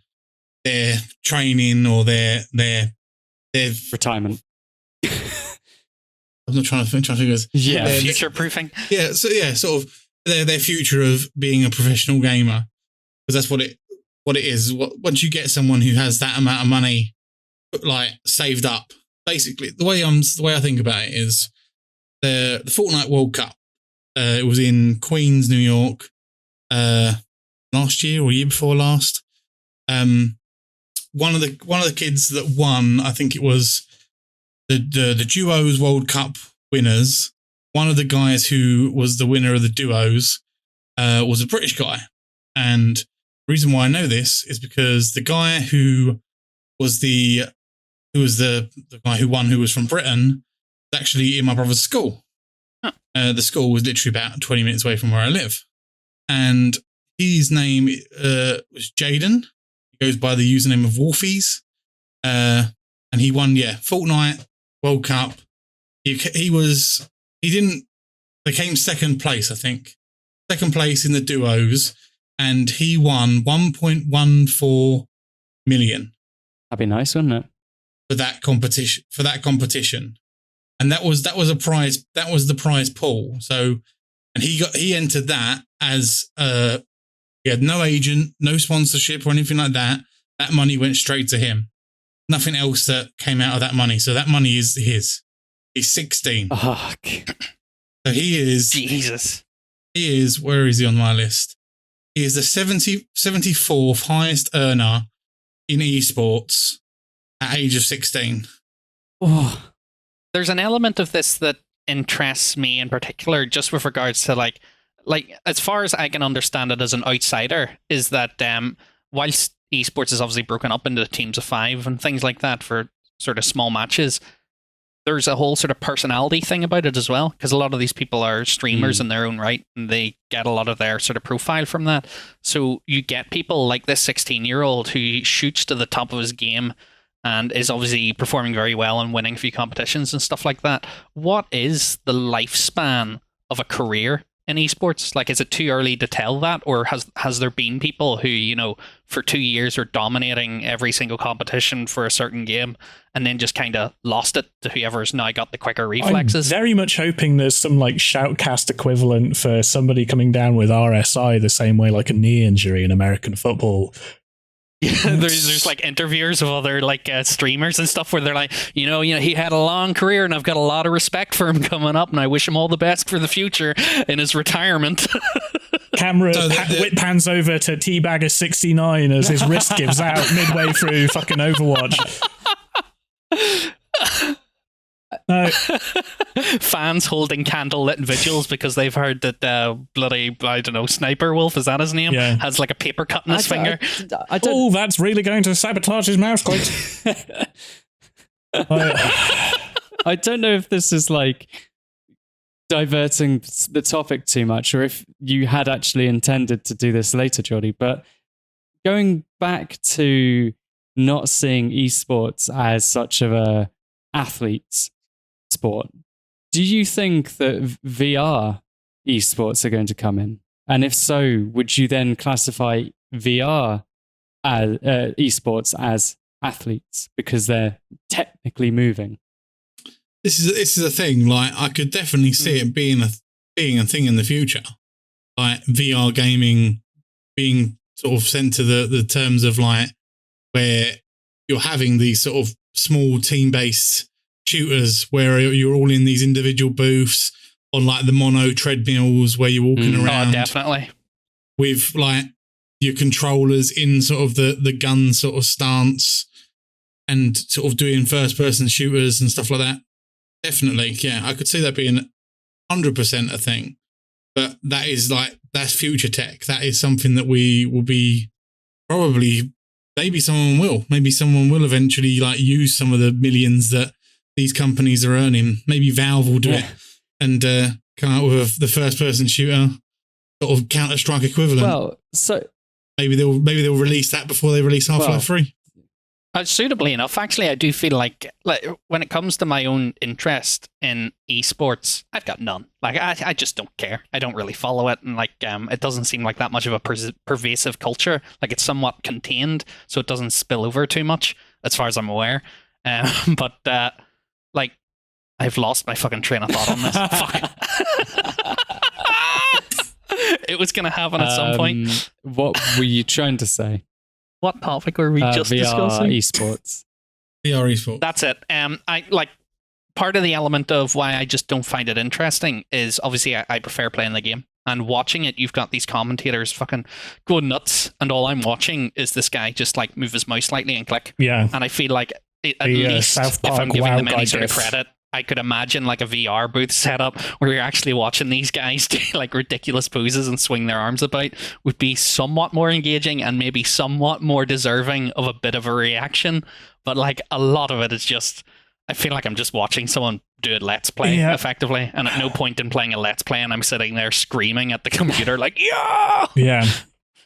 training or their retirement. I'm not trying to figure this. Future proofing. Yeah, so sort of their future of being a professional gamer, because that's what it is. Once you get someone who has that amount of money, like saved up, basically the way I think about it is the Fortnite World Cup. It was in Queens, New York, last year or year before last. One of the kids that won, I think it was the duos World Cup winners. One of the guys who was the winner of the duos was a British guy, and the reason why I know this is because the guy who was the guy who won, who was from Britain, was actually in my brother's school. Huh. The school was literally about 20 minutes away from where I live, and his name was Jaden. He goes by the username of Wolfies, and he won Fortnite World Cup. He came second place, I think. Second place in the duos, and he won 1.14 million. That'd be nice, wouldn't it? For that competition. And that was a prize, that was the prize pool. So, and he entered that as he had no agent, no sponsorship or anything like that. That money went straight to him. Nothing else that came out of that money. So that money is his. He's 16. Oh, so he is... Jesus. He is... Where is he on my list? He is the 74th highest earner in eSports at age of 16. Oh. There's an element of this that interests me in particular, just with regards to like as far as I can understand it as an outsider, is that whilst esports is obviously broken up into teams of 5 and things like that for sort of small matches, there's a whole sort of personality thing about it as well, because a lot of these people are streamers in their own right, and they get a lot of their sort of profile from that. So you get people like this 16-year-old who shoots to the top of his game and is obviously performing very well and winning a few competitions and stuff like that. What is the lifespan of a career in esports? Like, is it too early to tell that, or has there been people who, you know, for 2 years are dominating every single competition for a certain game and then just kind of lost it to whoever's now got the quicker reflexes? I'm very much hoping there's some like shoutcast equivalent for somebody coming down with RSI the same way like a knee injury in American football. Yeah, there's like interviewers of other like streamers and stuff where they're like, you know, he had a long career and I've got a lot of respect for him coming up, and I wish him all the best for the future in his retirement. Camera whip pans over to Teabagger 69 as his wrist gives out midway through fucking Overwatch. No. Fans holding candlelit vigils because they've heard that bloody, I don't know, Sniper Wolf, is that his name? Yeah. Has like a paper cut in his finger. Oh, that's really going to sabotage his mouse clicks. I don't know if this is like diverting the topic too much, or if you had actually intended to do this later, Jordy, but going back to not seeing esports as such of a athlete's sport, do you think that VR esports are going to come in? And if so, would you then classify VR as, esports as athletes because they're technically moving? This is a thing. Like, I could definitely see it being a thing in the future. Like VR gaming being sort of sent to the terms of like where you're having these sort of small team-based shooters where you're all in these individual booths on like the mono treadmills where you're walking around. Oh, definitely. With like your controllers in sort of the gun sort of stance and sort of doing first-person shooters and stuff like that. Definitely, yeah. I could see that being 100% a thing. But that's future tech. That is something that we will be probably... Maybe someone will eventually like use some of the millions that these companies are earning. Maybe Valve will do it and come out with the first-person shooter sort of Counter-Strike equivalent. Well, so maybe they'll release that before they release Half-Life 3. Suitably enough, actually, I do feel like when it comes to my own interest in esports, I've got none. Like, I just don't care. I don't really follow it, and like it doesn't seem like that much of a pervasive culture. Like, it's somewhat contained, so it doesn't spill over too much, as far as I'm aware. But like, I've lost my fucking train of thought on this. Fuck. It was going to happen at some point. What were you trying to say? What topic were we just discussing? Esports. VR esports. That's it. I like part of the element of why I just don't find it interesting is obviously I prefer playing the game and watching it. You've got these commentators fucking going nuts, and all I'm watching is this guy just like move his mouse slightly and click. Yeah. And I feel like at least South Park if I'm giving them any GIF. sort of credit, I could imagine like a VR booth setup where you're actually watching these guys do like ridiculous poses and swing their arms about would be somewhat more engaging and maybe somewhat more deserving of a bit of a reaction. But like a lot of it is just, I feel like I'm just watching someone do a let's play effectively. And at no point in playing a let's play and I'm sitting there screaming at the computer like, yeah! Yeah.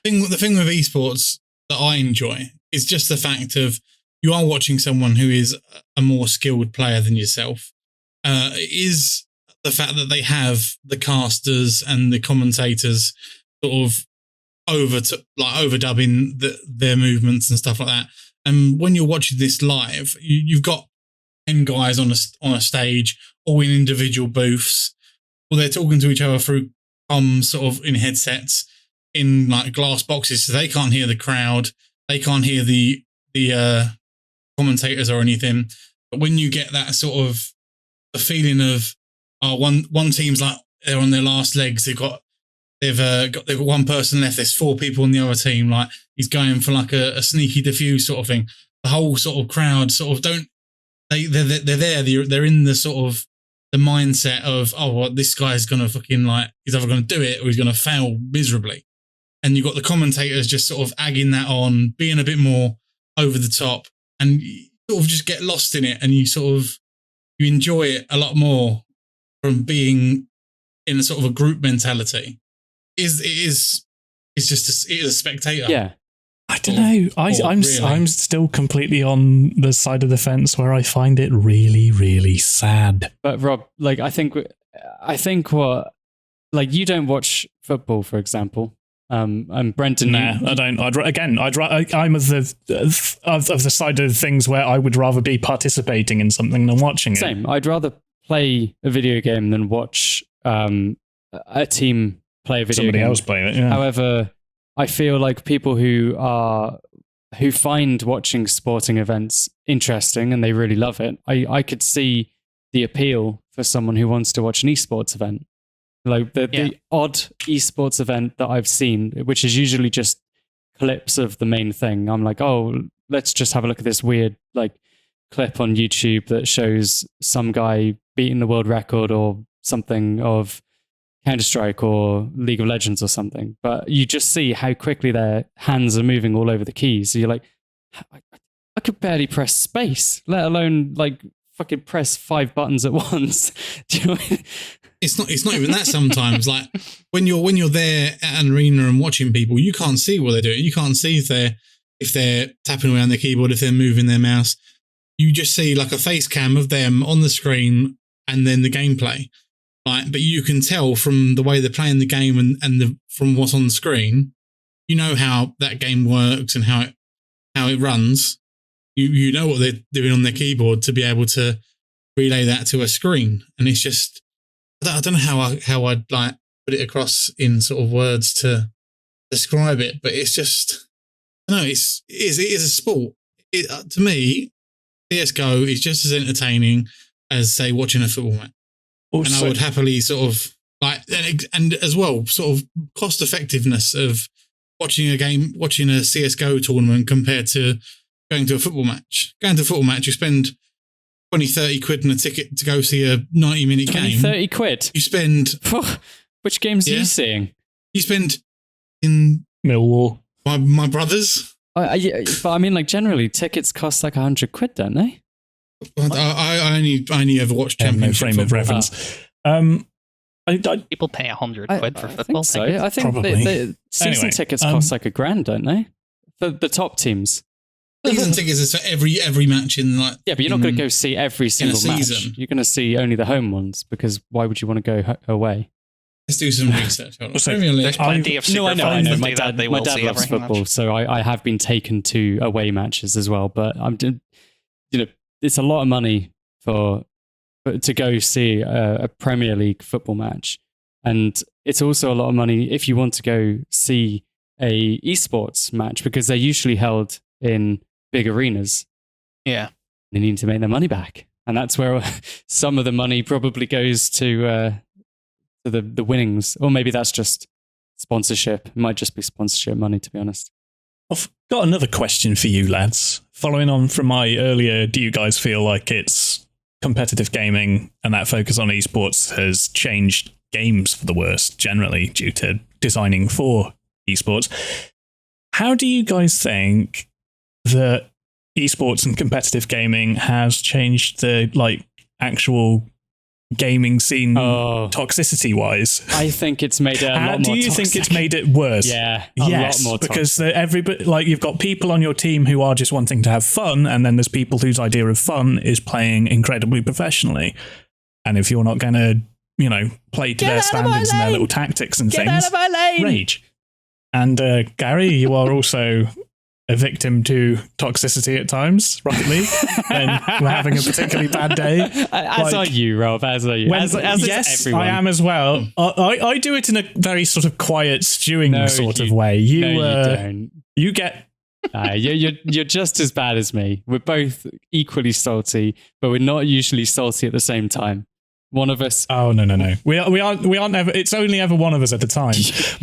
The thing with esports that I enjoy is just the fact of you are watching someone who is a more skilled player than yourself. Is the fact that they have the casters and the commentators sort of overdubbing their movements and stuff like that. And when you're watching this live, you've got 10 guys on a stage, all in individual booths, or they're talking to each other through sort of in headsets in like glass boxes, so they can't hear the crowd, they can't hear the commentators or anything. But when you get that sort of a feeling of one team's like they're on their last legs, they've got one person left, there's 4 people on the other team, like he's going for like a sneaky defuse sort of thing. The whole sort of crowd sort of they're in the sort of the mindset of, oh, well, this guy's gonna fucking like, he's either gonna do it or he's gonna fail miserably. And you've got the commentators just sort of agging that on, being a bit more over the top, and you sort of just get lost in it, and you you enjoy it a lot more from being in a sort of a group mentality. It is just a spectator. Yeah. I don't know. I'm still completely on the side of the fence where I find it really, really sad. But Rob, like, I think what, like, you don't watch football, for example. And Brenton, nah, I don't. I'm of the side of things where I would rather be participating in something than watching it. Same. I'd rather play a video game than watch a team play a video game. Somebody else play it. Yeah. However, I feel like people who find watching sporting events interesting and they really love it, I could see the appeal for someone who wants to watch an esports event. Like the odd esports event that I've seen, which is usually just clips of the main thing. I'm like, oh, let's just have a look at this weird like clip on YouTube that shows some guy beating the world record or something of Counter-Strike or League of Legends or something. But you just see how quickly their hands are moving all over the keys. So you're like, I could barely press space, let alone like fucking press 5 buttons at once. Do you know what I mean? It's not even that sometimes. Like when you're there at an arena and watching people, you can't see what they're doing. You can't see if they're tapping away on their keyboard, if they're moving their mouse. You just see like a face cam of them on the screen and then the gameplay. Like, but you can tell from the way they're playing the game and from what's on the screen, you know how that game works and how it runs. You know what they're doing on their keyboard to be able to relay that to a screen. And it's just, I don't know how I'd like put it across in sort of words to describe it, but it's just, I don't know, it is a sport. To me, CSGO is just as entertaining as, say, watching a football match. Also, and I would happily sort of like, and as well, sort of cost effectiveness of watching a CSGO tournament compared to going to a football match. Going to a football match, you spend 20, 30 quid in a ticket to go see a 90-minute game. 30 quid? You spend... Which games are you seeing? You spend in... Millwall. My brothers. Yeah, but I mean, like, generally, tickets cost like 100 quid, don't they? I only ever watched Championship frame of reference. People pay 100 quid for football tickets. I think the season tickets cost like $1,000, don't they? For the top teams. Season tickets is for every match in like. Yeah, but you're not going to go see every single match. You're going to see only the home ones because why would you want to go away? Let's do some research. There's plenty of super fans that do that. My dad loves football, so I have been taken to away matches as well. But it's a lot of money to go see a Premier League football match, and it's also a lot of money if you want to go see a eSports match because they're usually held in big arenas. Yeah, they need to make their money back, and that's where some of the money probably goes to the winnings, or maybe that's just sponsorship. It might just be sponsorship money, to be honest. I've got another question for you, lads. Following on from my earlier, do you guys feel like it's competitive gaming and that focus on esports has changed games for the worse generally due to designing for esports? How do you guys think that esports and competitive gaming has changed the actual gaming scene toxicity wise? I think it's made it a lot more toxic. Do you think it's made it worse? Yeah, yes, lot more because everybody, you've got people on your team who are just wanting to have fun, and then there's people whose idea of fun is playing incredibly professionally. And if you're not going to, play to their standards and their little tactics and things, rage. And Gary, you are also a victim to toxicity at times, Rocket League, and we're having a particularly bad day. As are you, Rob, as are you. Yes, everyone. I am as well. I do it in a very sort of quiet, stewing of way. You don't. You get... you're just as bad as me. We're both equally salty, but we're not usually salty at the same time. One of us. Oh no! We aren't ever. It's only ever one of us at a time.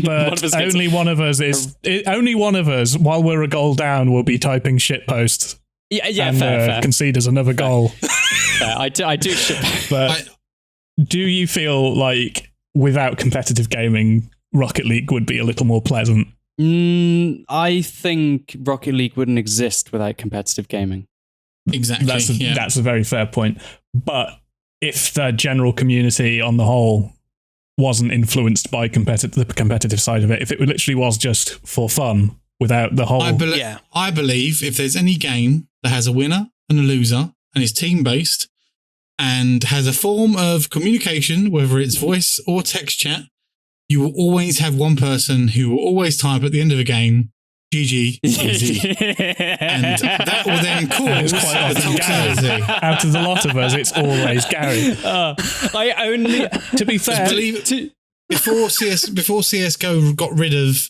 But only one of us. While we're a goal down, will be typing shit posts. Yeah, and fair. Concede us another goal. Fair. I do shit. But do you feel like without competitive gaming, Rocket League would be a little more pleasant? I think Rocket League wouldn't exist without competitive gaming. Exactly. That's a very fair point. But if the general community on the whole wasn't influenced by the competitive side of it, if it literally was just for fun without the whole... I believe if there's any game that has a winner and a loser and is team-based and has a form of communication, whether it's voice or text chat, you will always have one person who will always type at the end of a game, GG, easy. And that will then cause quite the toxicity. Out of the lot of us, it's always Gary. To be fair, before CS:GO got rid of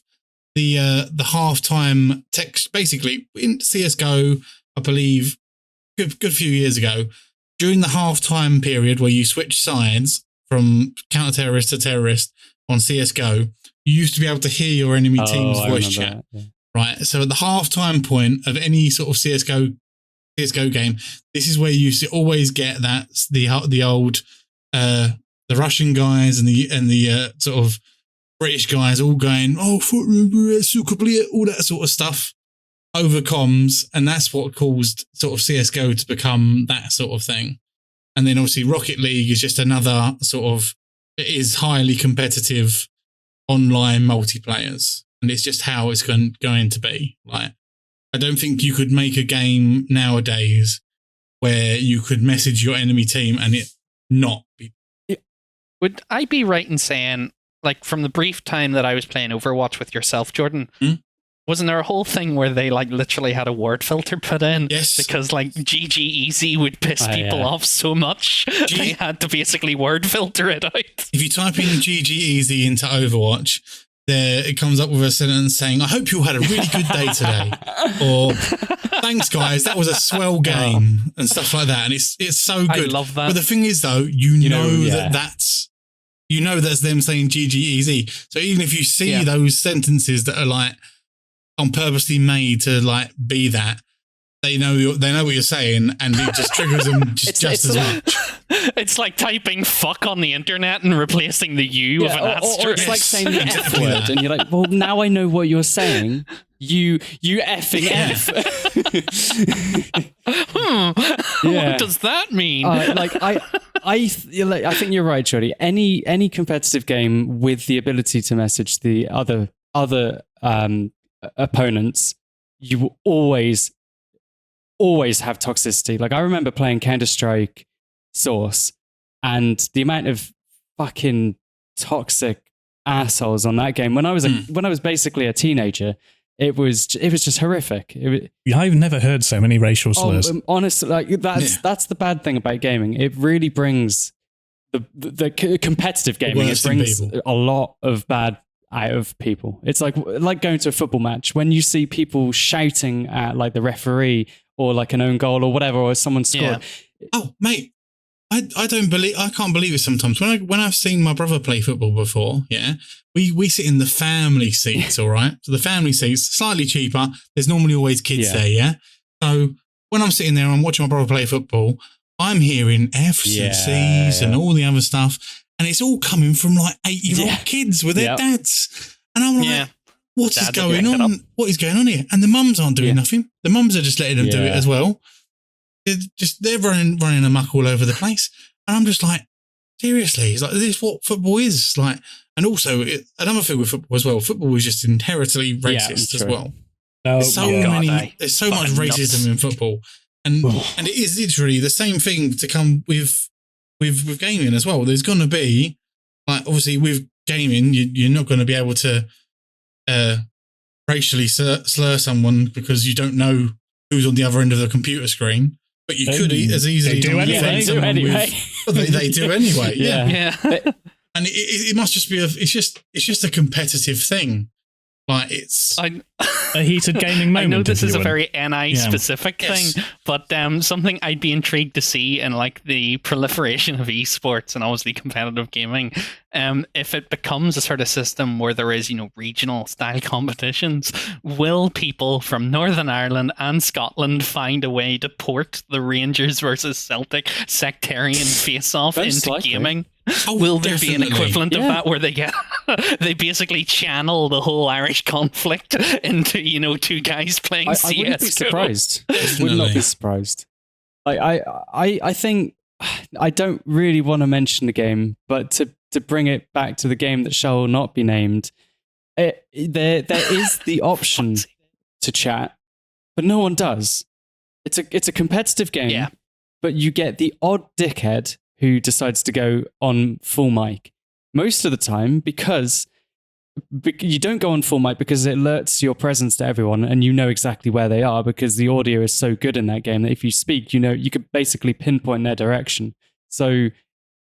the halftime text, basically in CS:GO, I believe, good few years ago, during the halftime period where you switch sides from counter-terrorist to terrorist on CS:GO, you used to be able to hear your enemy team's voice chat. Yeah. Right, so at the halftime point of any sort of CS:GO game, this is where you always get that the old the Russian guys and the sort of British guys all going, all that sort of stuff over comms, and that's what caused sort of CS:GO to become that sort of thing. And then obviously Rocket League is just another sort of, it is highly competitive online multiplayers. And it's just how it's going to be. Like, I don't think you could make a game nowadays where you could message your enemy team and it not be. Would I be right in saying, like, from the brief time that I was playing Overwatch with yourself, Jordan, wasn't there a whole thing where they, like, literally had a word filter put in? Yes. Because, like, GG Easy would piss people off so much, they had to basically word filter it out. If you type in GG Easy into Overwatch, it comes up with a sentence saying, I hope you had a really good day today. Or, thanks guys, that was a swell game, and stuff like that. And it's so good. I love that. But the thing is though, you know that's them saying GG Easy. So even if you see those sentences that are like on purposely made to like be that, they know what you're saying, and it just triggers them just as much. It's like typing fuck on the internet and replacing the U with an asterisk. Or it's like saying the F word, and you're like, well, now I know what you're saying. You effing F. What does that mean? I think you're right, Jordy. Any competitive game with the ability to message the other opponents, you will always have toxicity. Like, I remember playing Counter-Strike Source, and the amount of fucking toxic assholes on that game when I was basically a teenager, it was just horrific. I've never heard so many racial slurs. Honestly, like that's the bad thing about gaming. It really brings the competitive gaming. It brings a lot of bad out of people. It's like going to a football match when you see people shouting at like the referee or like an own goal or whatever, or someone scored. Yeah. Oh, mate, I can't believe it sometimes. When I've seen my brother play football before, we sit in the family seats, all right? So the family seats, slightly cheaper. There's normally always kids there, yeah? So when I'm sitting there and I'm watching my brother play football, I'm hearing F's and C's and all the other stuff, and it's all coming from like 8-year-old kids with their dads. And I'm like, what is going on? What is going on here? And the mums aren't doing nothing. The mums are just letting them do it as well. They're running amok all over the place. And I'm just like, seriously, it's like, this is what football is like. And also, another thing with football as well, football is just inherently racist as well. There's so much racism in football. And it is literally the same thing to come with gaming as well. There's going to be, like, obviously with gaming, you're not going to be able to racially slur someone because you don't know who's on the other end of the computer screen. But you could as easily do anyway. They do anyway. Yeah. And it must just be it's just a competitive thing. Like, it's a heated gaming moment. I know this is a very NI specific thing, but something I'd be intrigued to see in like the proliferation of esports and obviously competitive gaming, if it becomes a sort of system where there is, regional style competitions, will people from Northern Ireland and Scotland find a way to port the Rangers versus Celtic sectarian face-off into gaming? Will there be an equivalent of that where they basically channel the whole Irish conflict into, two guys playing CS? I wouldn't be surprised. I would not be surprised. I think I don't really want to mention the game, but to bring it back to the game that shall not be named, there is the option to chat, but no one does. It's a competitive game, but you get the odd dickhead who decides to go on full mic most of the time because you don't go on full mic because it alerts your presence to everyone and you know exactly where they are because the audio is so good in that game that if you speak, you could basically pinpoint their direction. So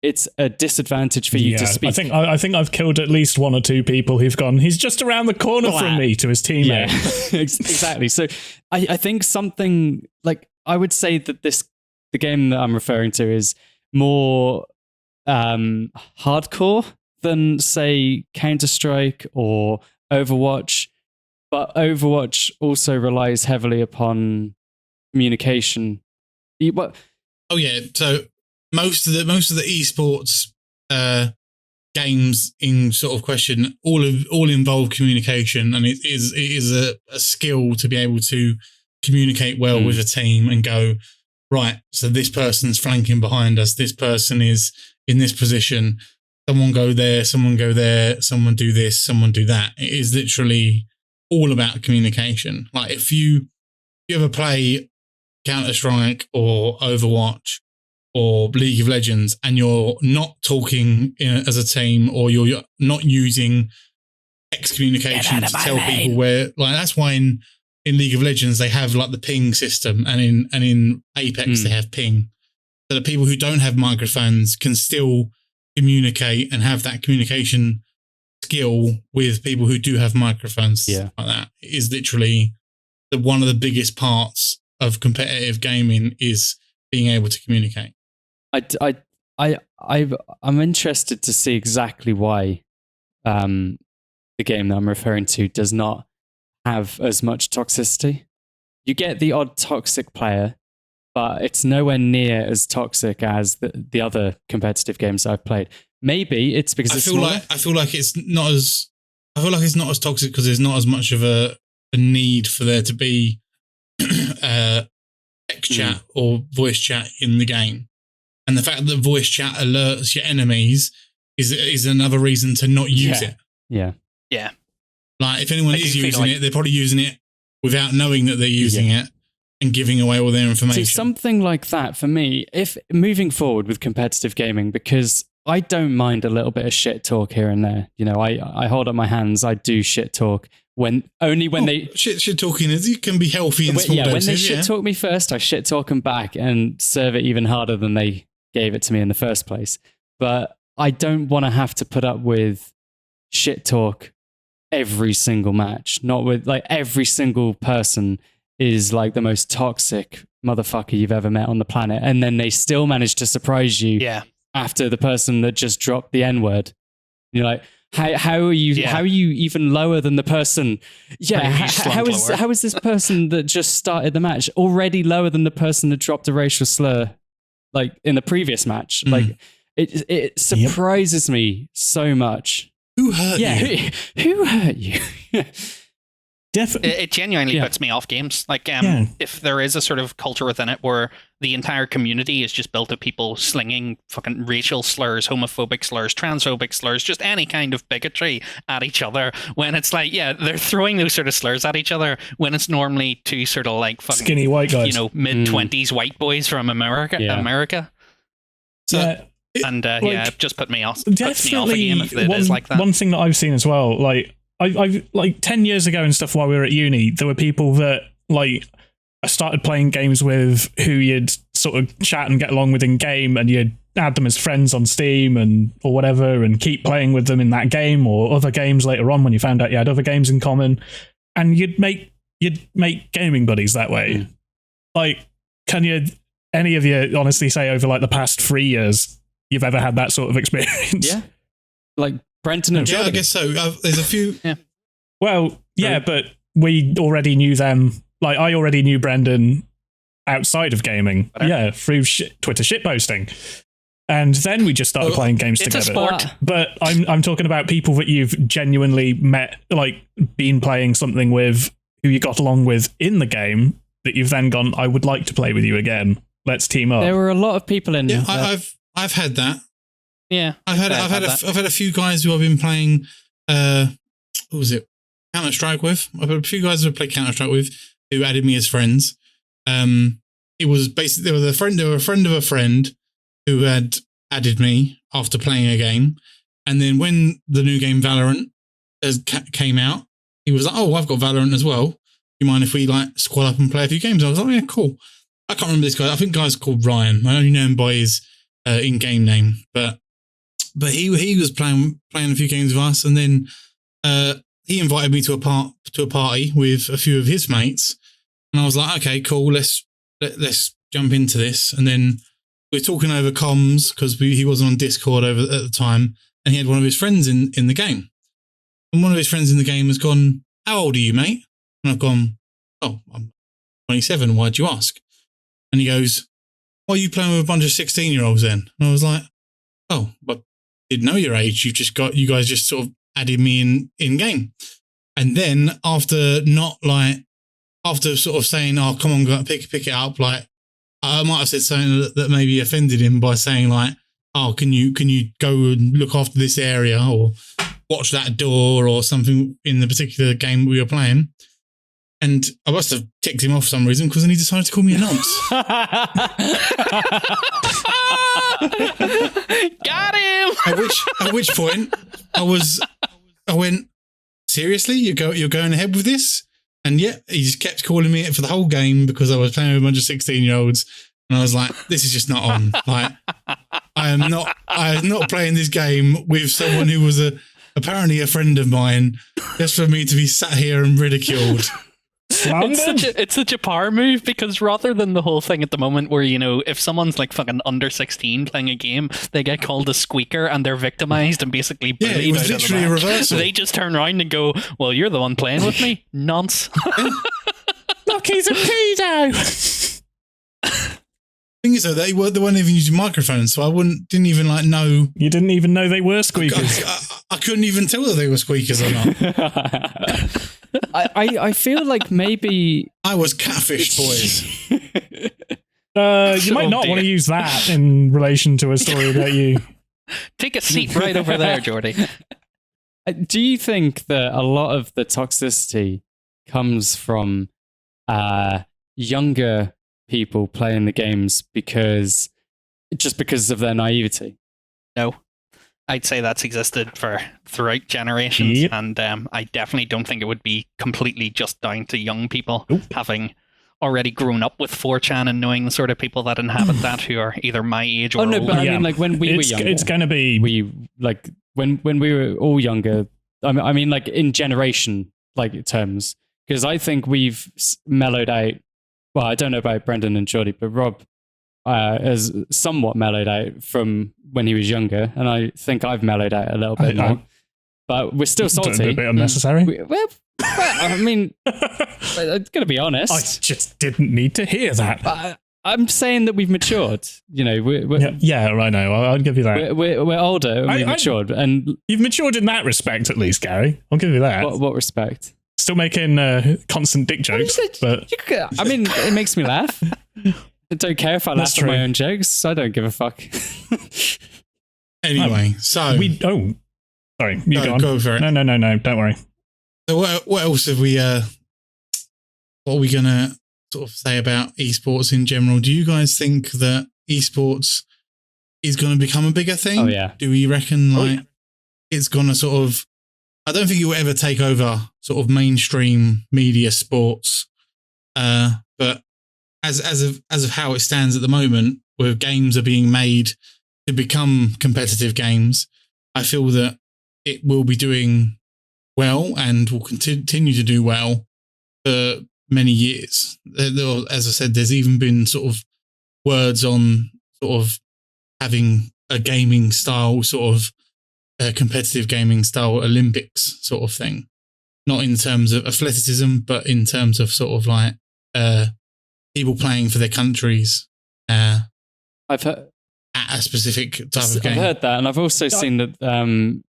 it's a disadvantage for you to speak. I think I've killed at least one or two people who've gone, he's just around the corner from me, to his teammate. Yeah, exactly. So I think something like, I would say that the game that I'm referring to is more hardcore than, say, Counter-Strike or Overwatch, but Overwatch also relies heavily upon communication. Oh yeah, so most of the eSports games in sort of question all involve communication, and it is a skill to be able to communicate well with a team and go, right, so this person's flanking behind us, this person is in this position, someone go there, someone do this, someone do that. It is literally all about communication. Like if you ever play Counter-Strike or Overwatch or League of Legends and you're not talking as a team, or you're not using text communication to tell people where, like that's why in League of Legends they have like the ping system, and in Apex they have ping. So the people who don't have microphones can still communicate and have that communication skill with people who do have microphones. Like that. It is literally one of the biggest parts of competitive gaming is being able to communicate. I'm interested to see exactly why the game that I'm referring to does not have as much toxicity. You get the odd toxic player, but it's nowhere near as toxic as the other competitive games I've played. Maybe it's because I feel like it's not as toxic because there's not as much of a need for there to be text chat or voice chat in the game. And the fact that voice chat alerts your enemies is another reason to not use it. Yeah. Like if anyone is using it, they're probably using it without knowing that they're using it and giving away all their information. See, something like that for me, if moving forward with competitive gaming, because I don't mind a little bit of shit talk here and there. You know, I hold up my hands. I do shit talk when they shit talking is, you can be healthy in small doses. When they shit talk me first, I shit talk them back and serve it even harder than they gave it to me in the first place. But I don't want to have to put up with shit talk every single match. Not with like every single person is like the most toxic motherfucker you've ever met on the planet, and then they still manage to surprise you. After the person that just dropped the N-word. You're like, how are you even lower than the person? How is this person that just started the match already lower than the person that dropped a racial slur like in the previous match? Like it surprises me so much. Who hurt you? Who hurt you? It genuinely puts me off games. Like, if there is a sort of culture within it where the entire community is just built of people slinging fucking racial slurs, homophobic slurs, transphobic slurs, just any kind of bigotry at each other, when it's like, they're throwing those sort of slurs at each other when it's normally two sort of like fucking skinny white guys, mid-20s white boys from America. So, it just put me off. Puts me off a game if it is like that. One thing that I've seen as well, like, I've like 10 years ago and stuff while we were at uni, there were people that like I started playing games with who you'd sort of chat and get along with in game, and you'd add them as friends on Steam or whatever, and keep playing with them in that game or other games later on when you found out you had other games in common, and you'd make gaming buddies that way. Like, can any of you honestly say over like the past 3 years you've ever had that sort of experience? Yeah, like Brenton and I guess so. There's a few. Well, but we already knew them. Like, I already knew Brendan outside of gaming. Through Twitter shitposting. And then we just started playing games together. It's a sport. But I'm talking about people that you've genuinely met, like been playing something with, who you got along with in the game, that you've then gone, I would like to play with you again. let's team up. There were a lot of people in. Yeah, I've had that. Yeah, I've had a few guys who I've been playing. What was it? Counter-Strike with. I've had a few guys who I played Counter-Strike with who added me as friends. It was basically they were a friend of a friend who had added me after playing a game, and then when the new game Valorant came out, he was like, "Oh, I've got Valorant as well. Do you mind if we like squad up and play a few games?" I was like, "Oh, yeah, cool." I can't remember this guy. I think the guy's called Ryan. I only know him by his in-game name, but he was playing a few games with us, and then he invited me to a party with a few of his mates, and I was like, "Okay, cool. Let's jump into this." And then we were talking over comms because he wasn't on Discord at the time, and he had one of his friends in the game. And one of his friends in the game has gone, "How old are you, mate?" And I've gone, "Oh, I'm 27. Why'd you ask?" And he goes, "Why are you playing with a bunch of 16-year-olds then?" And I was like, "Oh, but I didn't know your age. You guys just sort of added me in game." And then after sort of saying, "Oh, come on, go pick it up," like I might have said something that maybe offended him by saying like, "Oh, can you go and look after this area or watch that door," or something in the particular game we were playing. And I must have ticked him off for some reason because then he decided to call me a nonce. Got him. At which point I went, "Seriously, you're going ahead with this?" And yeah, he just kept calling me it for the whole game because I was playing with a bunch of 16-year-olds. And I was like, "This is just not on. Like, I am not playing this game with someone who was apparently a friend of mine just for me to be sat here and ridiculed." It's such a power move because rather than the whole thing at the moment where, if someone's like fucking under 16 playing a game, they get called a squeaker and they're victimized and basically bullied. Yeah, it was literally a reversal. They just turn around and go, "Well, you're the one playing with me, nonce." Look, he's a pedo. Thing is, though, they weren't even using microphones, so I didn't even like know. You didn't even know they were squeakers. I couldn't even tell whether they were squeakers or not. I feel like maybe I was catfish, boys. You might not want to use that in relation to a story about you. Take a seat right over there, Jordy. Do you think that a lot of the toxicity comes from younger people playing the games because of their naivety? No. I'd say that's existed throughout generations, Yep. and I definitely don't think it would be completely just down to young people having already grown up with 4chan and knowing the sort of people that inhabit that who are either my age or Oh no, older. but I mean, like when we were younger, it's going to be when we were all younger. I mean, like in generation terms, because I think we've mellowed out. Well, I don't know about Brendan and Jordy, but Rob has somewhat mellowed out from when he was younger, and I think I've mellowed out a little bit more. But we're still salty. A bit unnecessary. Well, I mean, I'm going to be honest. I just didn't need to hear that. I'm saying that we've matured. We're yeah, I know. I'll give you that. We're older and we've matured. And you've matured in that respect, at least, Gary. I'll give you that. What respect? Still making constant dick jokes, but I mean, it makes me laugh. I don't care if I laugh at my own jokes. I don't give a fuck. Anyway, so sorry, you go on. Go for it. No, don't worry. So what else have we? What are we gonna sort of say about esports in general? Do you guys think that esports is going to become a bigger thing? Oh yeah. Do we reckon it's going to sort of? I don't think it will ever take over sort of mainstream media sports, but as of how it stands at the moment, where games are being made to become competitive games, I feel that it will be doing well and will continue to do well for many years. As I said, there's even been sort of words on sort of having a gaming style, sort of a competitive gaming style Olympics sort of thing. Not in terms of athleticism, but in terms of sort of like people playing for their countries. I've heard at a specific type of game. I've heard that, and I've also seen that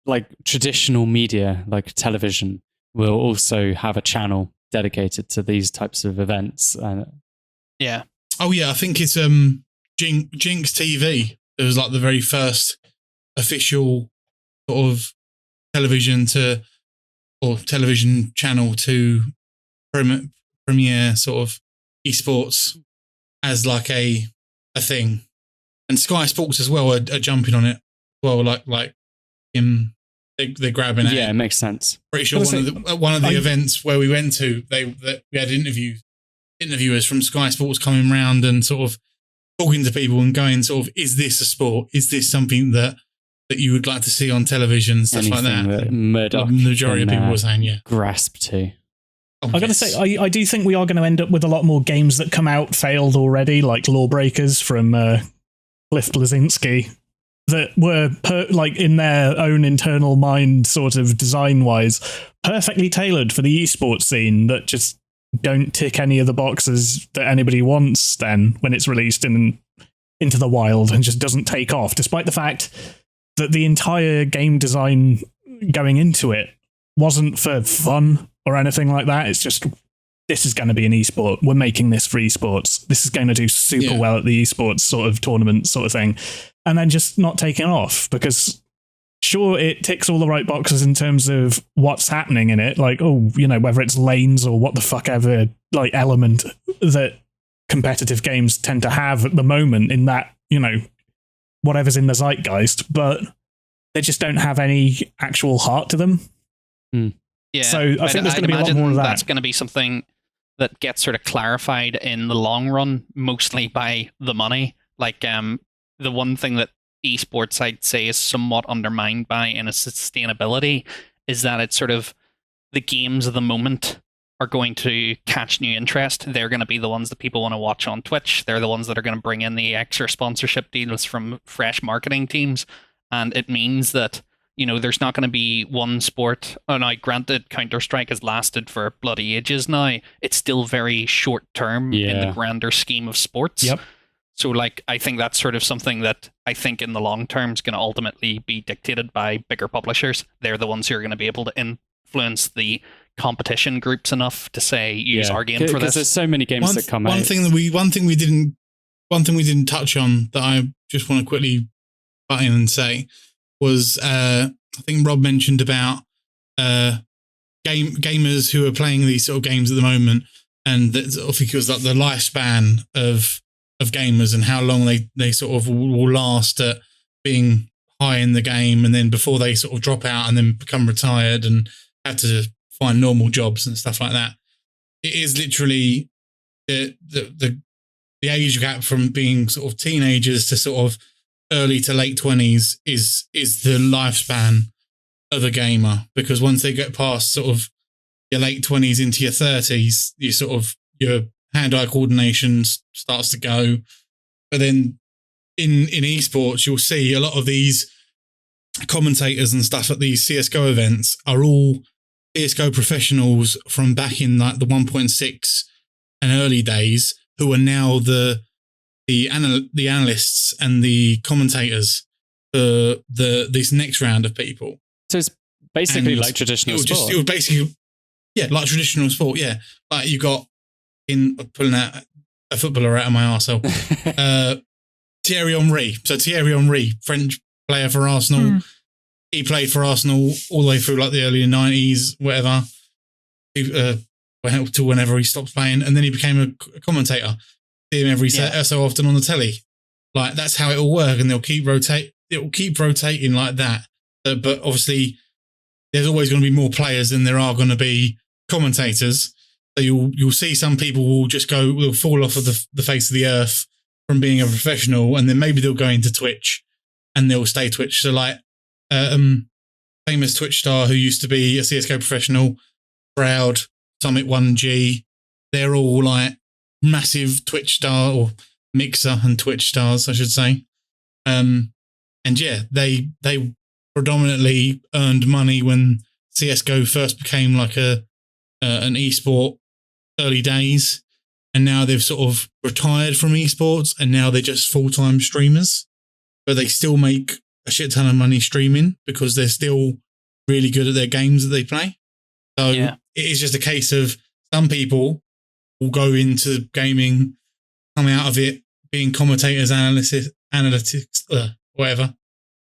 like traditional media, like television, will also have a channel dedicated to these types of events. Yeah. Oh yeah, I think it's Jinx TV. It was like the very first official sort of television channel to premiere sort of esports as like a thing, and Sky Sports as well are jumping on it. Well, like they're grabbing it. Yeah, it makes sense. Pretty sure one of the events where we went to, we had interviewers from Sky Sports coming round and sort of talking to people and going sort of, is this a sport? Is this something that you would like to see on television? Stuff Anything like that. Murdoch The majority of people were saying, yeah. Grasp to. Oh, I got to say, I do think we are going to end up with a lot more games that come out failed already, like Lawbreakers from Cliff Bleszinski, that were in their own internal mind, sort of design-wise, perfectly tailored for the esports scene that just don't tick any of the boxes that anybody wants then when it's released into the wild, and just doesn't take off, despite the fact that the entire game design going into it wasn't for fun or anything like that. It's just, this is going to be an esport. We're making this for esports. This is going to do super well at the esports sort of tournament sort of thing. And then just not taking off, because sure, it ticks all the right boxes in terms of what's happening in it. Like, whether it's lanes or what the fuck ever, like, element that competitive games tend to have at the moment in that, whatever's in the zeitgeist, but they just don't have any actual heart to them. Yeah, so I think there's going to be a lot more of that. That's going to be something that gets sort of clarified in the long run, mostly by the money. Like the one thing that esports, I'd say, is somewhat undermined by in its sustainability is that it's sort of the games of the moment are going to catch new interest. They're going to be the ones that people want to watch on Twitch. They're the ones that are going to bring in the extra sponsorship deals from fresh marketing teams. And it means that, there's not going to be one sport. Oh, now, granted, Counter-Strike has lasted for bloody ages now. It's still very short term in the grander scheme of sports. Yep. So, I think that's sort of something that I think in the long term is going to ultimately be dictated by bigger publishers. They're the ones who are going to be able to influence the competition groups enough to say, use our game for this. Because there's so many games that come out. One thing we didn't touch on that I just want to quickly butt in and say was, I think Rob mentioned about gamers who are playing these sort of games at the moment, and that I think it was like the lifespan of gamers and how long they sort of will last at being high in the game, and then before they sort of drop out and then become retired and have to find normal jobs and stuff like that. It is literally the age gap from being sort of teenagers to sort of early to late 20s is the lifespan of a gamer, because once they get past sort of your late 20s into your 30s, your hand-eye coordination starts to go. But then in esports, you'll see a lot of these commentators and stuff at these CSGO events are all CSGO professionals from back in like the 1.6 and early days, who are now the analysts and the commentators for this next round of people. So it's basically like traditional sport. It would basically, like traditional sport, yeah. Like you got, pulling out a footballer out of my arsehole, Thierry Henry. So Thierry Henry, French player for Arsenal. He played for Arsenal all the way through like the early 90s, whatever, to whenever he stopped playing. And then he became a commentator. See him every so often on the telly. Like, that's how it will work, and it will keep rotating like that. But obviously, there's always going to be more players than there are going to be commentators. So you'll see some people will fall off of the face of the earth from being a professional, and then maybe they'll go into Twitch and they'll stay Twitch. So like famous Twitch star who used to be a CSGO professional, Proud, Summit1G, they're all like massive Twitch star or Mixer and Twitch stars, I should say. And yeah, they predominantly earned money when CSGO first became like an esport early days, and now they've sort of retired from esports, and now they're just full-time streamers, but they still make a shit ton of money streaming because they're still really good at their games that they play. So it is just a case of some people will go into gaming come out of it being commentators, analytics, whatever.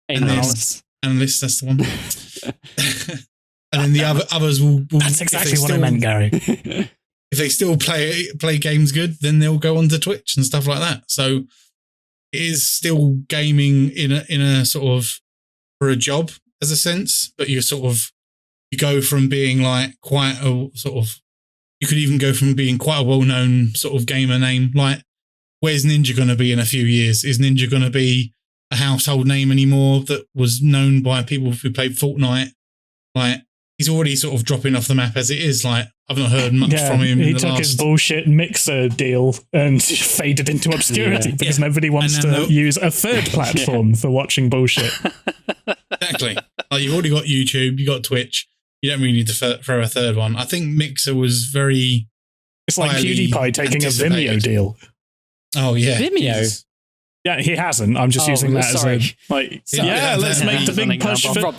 Analysts. Analysts, that's the one. And then the others will That's exactly what I meant, Gary. If they still play games good, then they'll go onto Twitch and stuff like that. So it is still gaming in a sort of for a job as a sense, but you go from being like quite a sort of, you could even go from being quite a well-known sort of gamer name. Like, where's Ninja going to be in a few years? Is Ninja going to be a household name anymore that was known by people who played Fortnite? Like, he's already sort of dropping off the map as it is. Like, I've not heard much from him. He took his bullshit Mixer deal and faded into obscurity because nobody wants to use a third platform for watching bullshit. Exactly. Like, you've already got YouTube, you got Twitch. You don't really need to throw a third one. I think Mixer was very... It's like PewDiePie taking a Vimeo deal. Oh, yeah. Vimeo? Jesus. Yeah, he hasn't. I'm just using that as a... Like, let's make the big push for... Rob,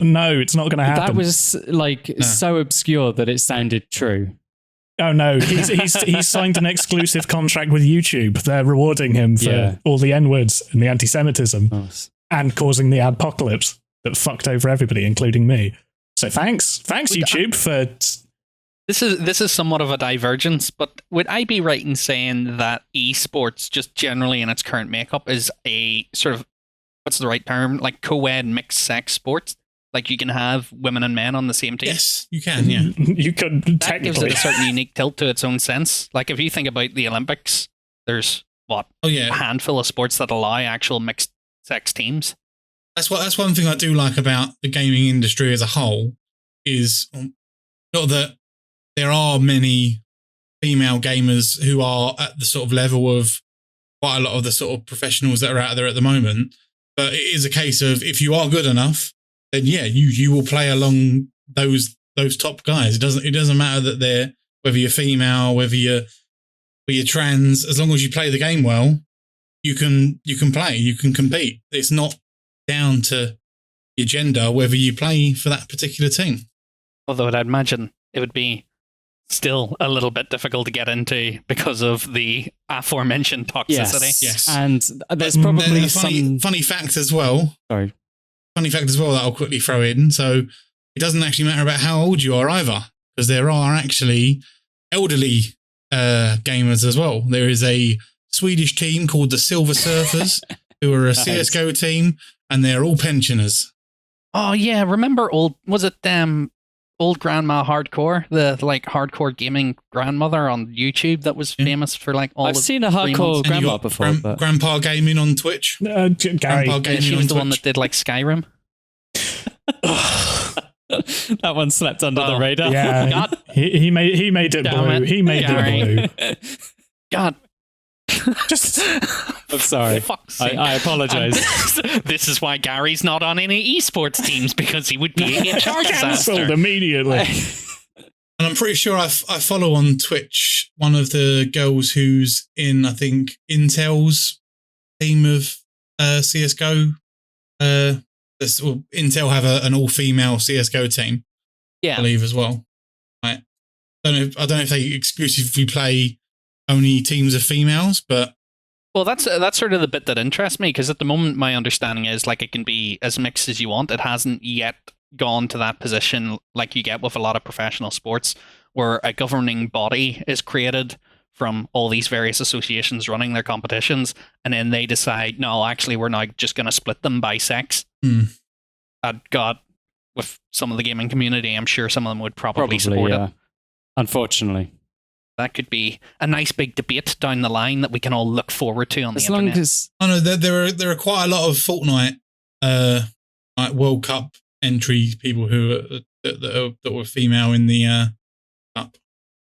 no, it's not going to happen. That was so obscure that it sounded true. Oh, no. He's signed an exclusive contract with YouTube. They're rewarding him for all the N-words and the anti-Semitism and causing the adpocalypse that fucked over everybody, including me. So thanks YouTube for... This is somewhat of a divergence, but would I be right in saying that esports, just generally in its current makeup, is a sort of, what's the right term, like co-ed mixed sex sports? Like, you can have women and men on the same team? Yes, you can, yeah. You could That technically. gives it a certain unique tilt to its own sense. Like, if you think about the Olympics, there's, a handful of sports that allow actual mixed sex teams. That's one thing I do like about the gaming industry as a whole, is not that there are many female gamers who are at the sort of level of quite a lot of the sort of professionals that are out there at the moment, but it is a case of, if you are good enough, then you will play along those top guys. It doesn't matter that they're, whether you're female, whether you're trans, as long as you play the game well, you can play, you can compete. It's not down to your gender whether you play for that particular team. Although I'd imagine it would be still a little bit difficult to get into because of the aforementioned toxicity. Yes. And there's probably funny fact as well. Sorry. Funny fact as well that I'll quickly throw in. So it doesn't actually matter about how old you are either, because there are actually elderly gamers as well. There is a Swedish team called the Silver Surfers who are a CSGO team, and they're all pensioners. Oh yeah, remember old Grandma Hardcore, the like hardcore gaming grandmother on YouTube that was famous for like all. I've seen a hardcore grandma before. Grandpa Gaming on Twitch. Gary, she was the one that did like Skyrim. That one slept under the radar. Yeah, God. he made it blue. He made it blue. God. I'm sorry. I apologize. This is why Gary's not on any esports teams, because he would be a HR cancelled disaster immediately. And I'm pretty sure I follow on Twitch one of the girls who's in, I think, Intel's team of CSGO. Intel have an all-female CSGO team, I believe, as well. Right. I don't know if they exclusively play only teams of females, but... Well, that's sort of the bit that interests me, because at the moment my understanding is like it can be as mixed as you want. It hasn't yet gone to that position like you get with a lot of professional sports, where a governing body is created from all these various associations running their competitions, and then they decide, no, actually we're now just going to split them by sex. God, with some of the gaming community, I'm sure some of them would probably support it. Unfortunately. That could be a nice big debate down the line that we can all look forward to on the internet. I know there are quite a lot of Fortnite like World Cup entry people who that were female in the Cup.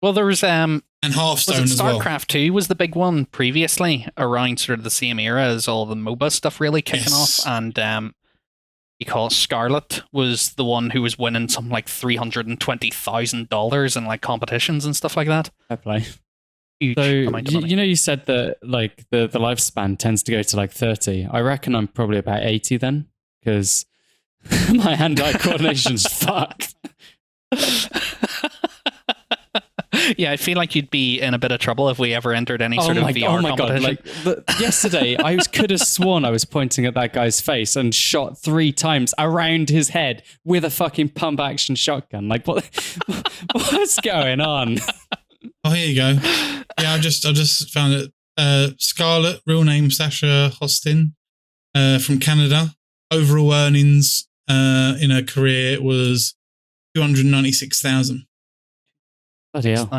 Well, there was and Hearthstone as well. StarCraft 2 was the big one previously, around sort of the same era as all the MOBA stuff really kicking off, and because Scarlet was the one who was winning something like $320,000 in like competitions and stuff like that. Fair play. Huge amount of money. You said that like the lifespan tends to go to like 30. I reckon I'm probably about 80 then, because my hand-eye coordination's fucked. Yeah, I feel like you'd be in a bit of trouble if we ever entered any sort of VR competition. God! Yesterday, I could have sworn I was pointing at that guy's face and shot 3 times around his head with a fucking pump action shotgun. Like, what's going on? Oh, here you go. Yeah, I just found it. Scarlett, real name Sasha Hostin, from Canada. Overall earnings in her career was 296,000. Bloody hell.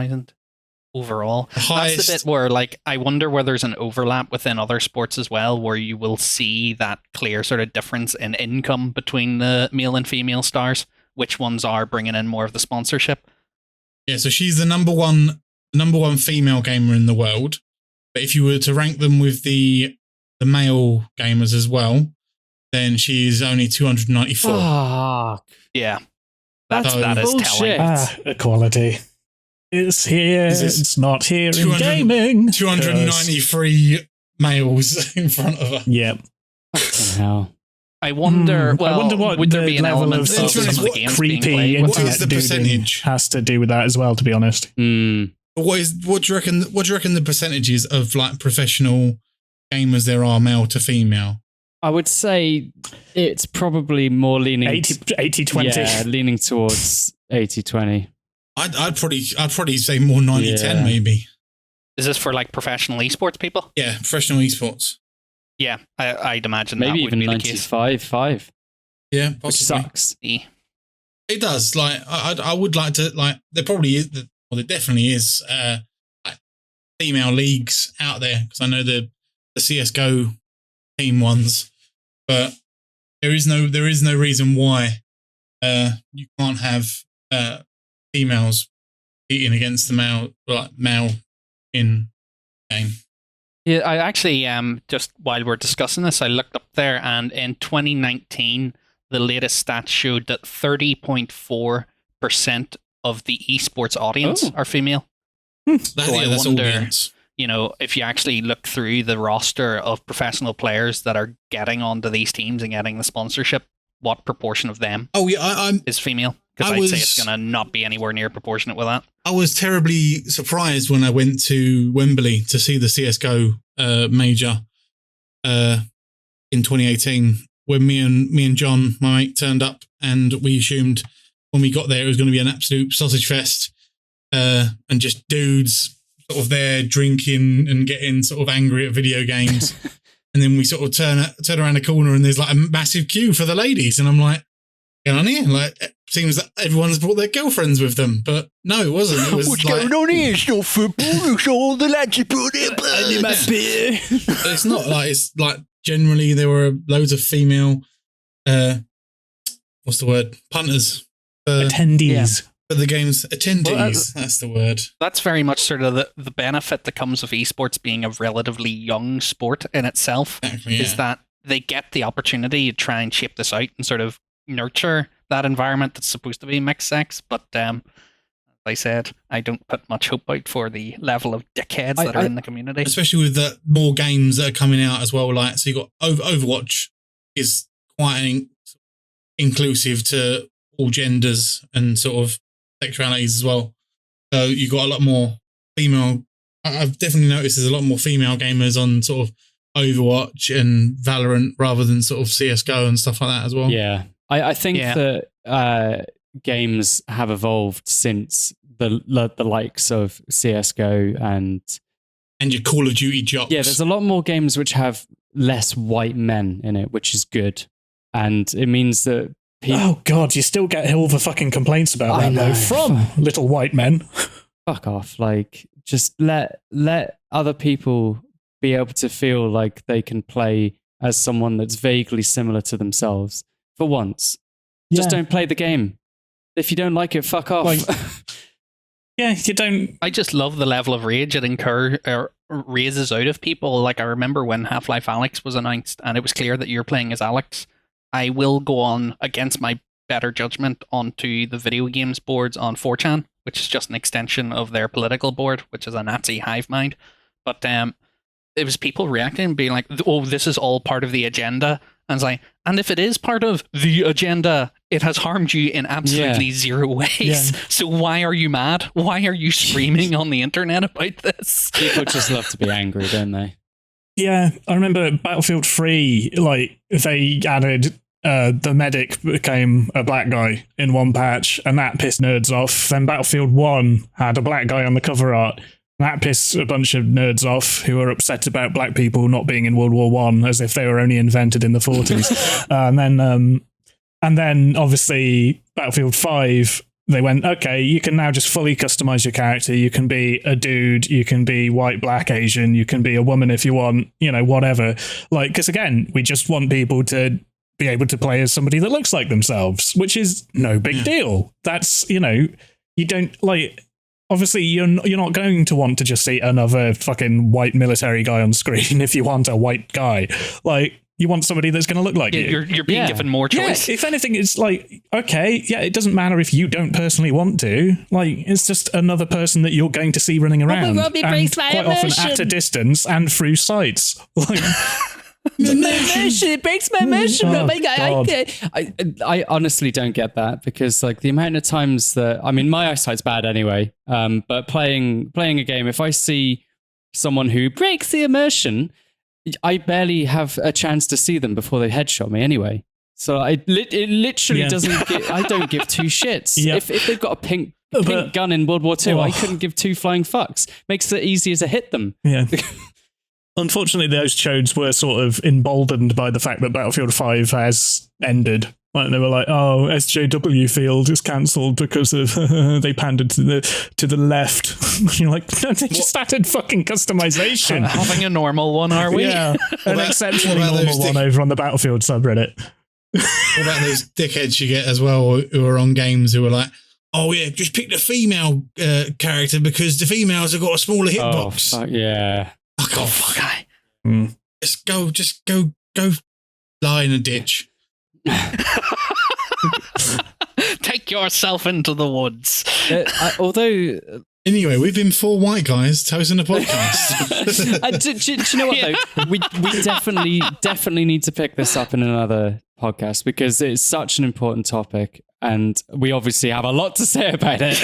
Overall. Highest. That's the bit where, like, I wonder where there's an overlap within other sports as well, where you will see that clear sort of difference in income between the male and female stars. Which ones are bringing in more of the sponsorship? Yeah, so she's the number one female gamer in the world. But if you were to rank them with the male gamers as well, then she's only 294. Fuck. Yeah. That is bullshit. telling. Equality. It's here. It's not here in gaming. 293 males in front of her. Yep. Fucking hell. I wonder what would there the be an level element of of some of the games being creepy played? What is internet the duding percentage? has to do with that as well, to be honest. What do you reckon the percentages of like professional gamers there are male to female? I would say it's probably more leaning 80-20. Yeah, leaning towards 80-20. I'd probably say more 90-10 maybe. Is this for like professional esports people? Yeah, professional esports. Yeah, I'd imagine maybe that would even be the case. 95-5. Yeah, possibly. Which sucks. Yeah. It does. Like I would like to like there probably is there definitely is like female leagues out there because I know the CS:GO team ones, but there is no reason why you can't have females competing against the male in game. Yeah, I actually just while we're discussing this, I looked up there, and in 2019, the latest stats showed that 30.4% of the esports audience are female. That's audience. You know, if you actually look through the roster of professional players that are getting onto these teams and getting the sponsorship, what proportion of them is female? Because I'd say it's going to not be anywhere near proportionate with that. I was terribly surprised when I went to Wembley to see the CS:GO major in 2018 when me and John, my mate, turned up, and we assumed when we got there it was going to be an absolute sausage fest and just dudes sort of there drinking and getting sort of angry at video games. And then we sort of turn around the corner and there's like a massive queue for the ladies, and I'm like, get on here. Like, it seems that everyone's brought their girlfriends with them, but no, it wasn't. It was what's going on here? It's not football. It's all the lads who put their blood in my beer. It's not like it's like generally there were loads of female, what's the word? Punters, attendees for the games. Attendees. Well, that's the word. That's very much sort of the benefit that comes of esports being a relatively young sport in itself. Exactly, yeah. Is that they get the opportunity to try and shape this out and sort of nurture that environment that's supposed to be mixed sex, but as I said, I don't put much hope out for the level of dickheads that are in the community. Especially with the more games that are coming out as well. Like, so you got Overwatch is quite inclusive to all genders and sort of sexualities as well. So you got a lot more female. I've definitely noticed there's a lot more female gamers on sort of Overwatch and Valorant rather than sort of CS:GO and stuff like that as well. Yeah. I think that games have evolved since the likes of CS:GO and your Call of Duty jocks. Yeah, there's a lot more games which have less white men in it, which is good. And it means that oh God, you still get all the fucking complaints about that though from little white men. Fuck off. Like, just let other people be able to feel like they can play as someone that's vaguely similar to themselves. For once. Just don't play the game. If you don't like it, fuck off. Like, yeah, you don't. I just love the level of rage it raises out of people. Like, I remember when Half-Life Alyx was announced and it was clear that you're playing as Alyx. I will go on against my better judgment onto the video games boards on 4chan, which is just an extension of their political board, which is a Nazi hive mind. But it was people reacting and being like, oh, this is all part of the agenda. And it's like, and if it is part of the agenda, it has harmed you in absolutely zero ways. Yeah. So why are you mad? Why are you screaming on the internet about this? People just love to be angry, don't they? Yeah, I remember Battlefield 3, like, they added the medic became a black guy in one patch, and that pissed nerds off. Then Battlefield 1 had a black guy on the cover art. That pissed a bunch of nerds off who were upset about black people not being in World War One, as if they were only invented in the 40s. And then obviously Battlefield 5, they went, okay, you can now just fully customize your character. You can be a dude, you can be white, black, Asian, you can be a woman if you want, whatever. Like, because again, we just want people to be able to play as somebody that looks like themselves, which is no big deal. That's, you don't like... Obviously, you're not going to want to just see another fucking white military guy on screen if you want a white guy. Like, you want somebody that's going to look like you. You're being given more choice. Yeah, if anything, it's like, okay, yeah, it doesn't matter if you don't personally want to. Like, it's just another person that you're going to see running around. Robbie breaks my quite immersion. often at a distance and through sights. Like... It breaks my immersion. Oh my God. I honestly don't get that, because like the amount of times that, I mean, my eyesight's bad anyway, but playing a game, if I see someone who breaks the immersion, I barely have a chance to see them before they headshot me anyway. So it literally doesn't I don't give two shits. If they've got a pink gun in World War II, I couldn't give two flying fucks. Makes it easier to hit them. Yeah. Unfortunately, those chodes were sort of emboldened by the fact that Battlefield 5 has ended. Like, they were like, "Oh, SJW field is cancelled because of they pandered to the left." You're like, no, they just added fucking customization. Having a normal one, are we? Yeah, an exceptionally normal one over on the Battlefield subreddit. What about those dickheads you get as well who are on games who are like, "Oh yeah, just pick the female character because the females have got a smaller hitbox." Oh, fuck yeah. Fuck off. Okay. Just go lie in a ditch. Take yourself into the woods. Although... Anyway, we've been four white guys hosting a podcast. Do you know what, though? We definitely need to pick this up in another podcast, because it's such an important topic, and we obviously have a lot to say about it.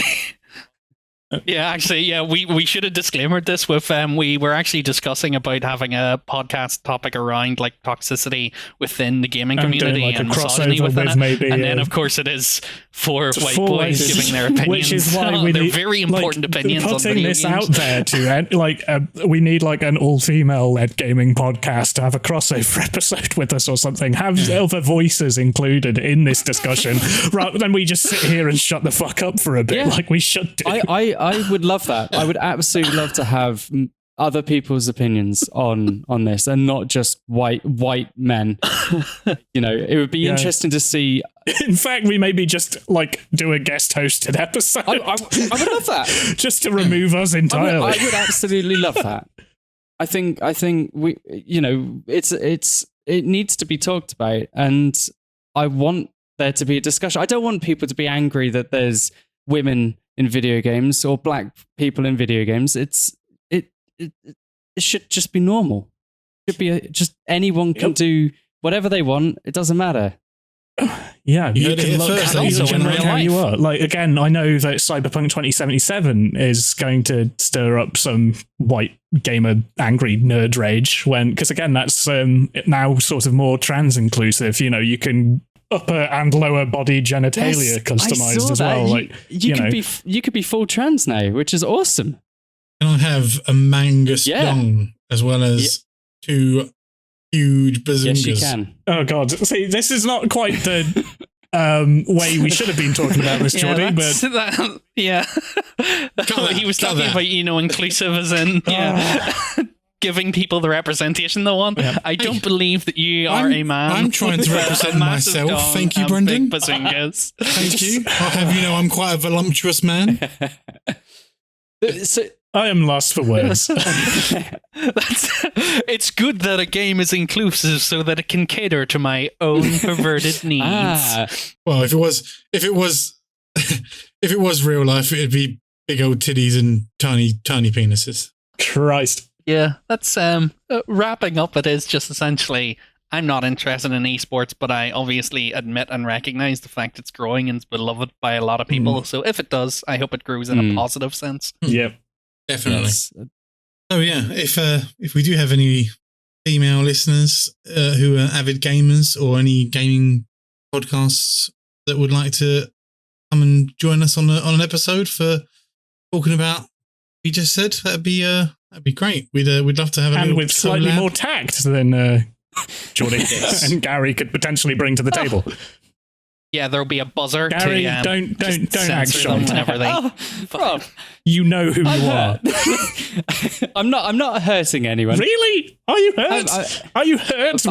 Yeah, actually, we should have disclaimed this with we were actually discussing about having a podcast topic around like toxicity within the gaming community like and misogyny within it. Maybe, and then of course it is four white boys giving their opinions, which is why we need very important opinions on putting video this games. out there to we need like an all-female led gaming podcast to have a crossover episode with us or something. Have other voices included in this discussion rather than we just sit here and shut the fuck up for a bit like we should do. I would love that. I would absolutely love to have other people's opinions on this, and not just white men. It would be interesting to see. In fact, we maybe just like do a guest hosted episode. I would love that. Just to remove us entirely. I would absolutely love that. I think we, it needs to be talked about, and I want there to be a discussion. I don't want people to be angry that there's women in video games or black people in video games. It should just be normal. It should be just anyone can do whatever they want. It doesn't matter. Yeah, you can look how you are. Like, again, I know that Cyberpunk 2077 is going to stir up some white gamer angry nerd rage because again, that's now sort of more trans inclusive. You can upper and lower body genitalia customized as well. Like you could be full trans now, which is awesome. Can I have a Mangus Dong as well as two huge bazoongas? Yes, you can. Oh god! See, this is not quite the way we should have been talking about this, Jordy. He was talking about inclusive as in giving people the representation they want. Yeah. I don't believe that you are a man. I'm trying to represent myself. Thank you, Brendan. Bazookas. Thank you. I'll have you know I'm quite a voluptuous man. So, I am lost for words. It's good that a game is inclusive so that it can cater to my own perverted needs. Well, if it was real life, it'd be big old titties and tiny penises. Christ. Yeah, that's wrapping up. It is just essentially I'm not interested in esports, but I obviously admit and recognize the fact it's growing and it's beloved by a lot of people. So if it does, I hope it grows in a positive sense. Yep. Definitely. Yes. So yeah, if we do have any female listeners who are avid gamers or any gaming podcasts that would like to come and join us on an episode for talking about what you just said, that'd be great. We'd love to have a and little with slightly collab. more tact than Jordy and Gary could potentially bring to the table. Yeah, there'll be a buzzer. Gary, to, don't act censor them shy. whenever they. Rob, You know who you are. I'm not hurting anyone. Really? Are you hurt? Are you hurt?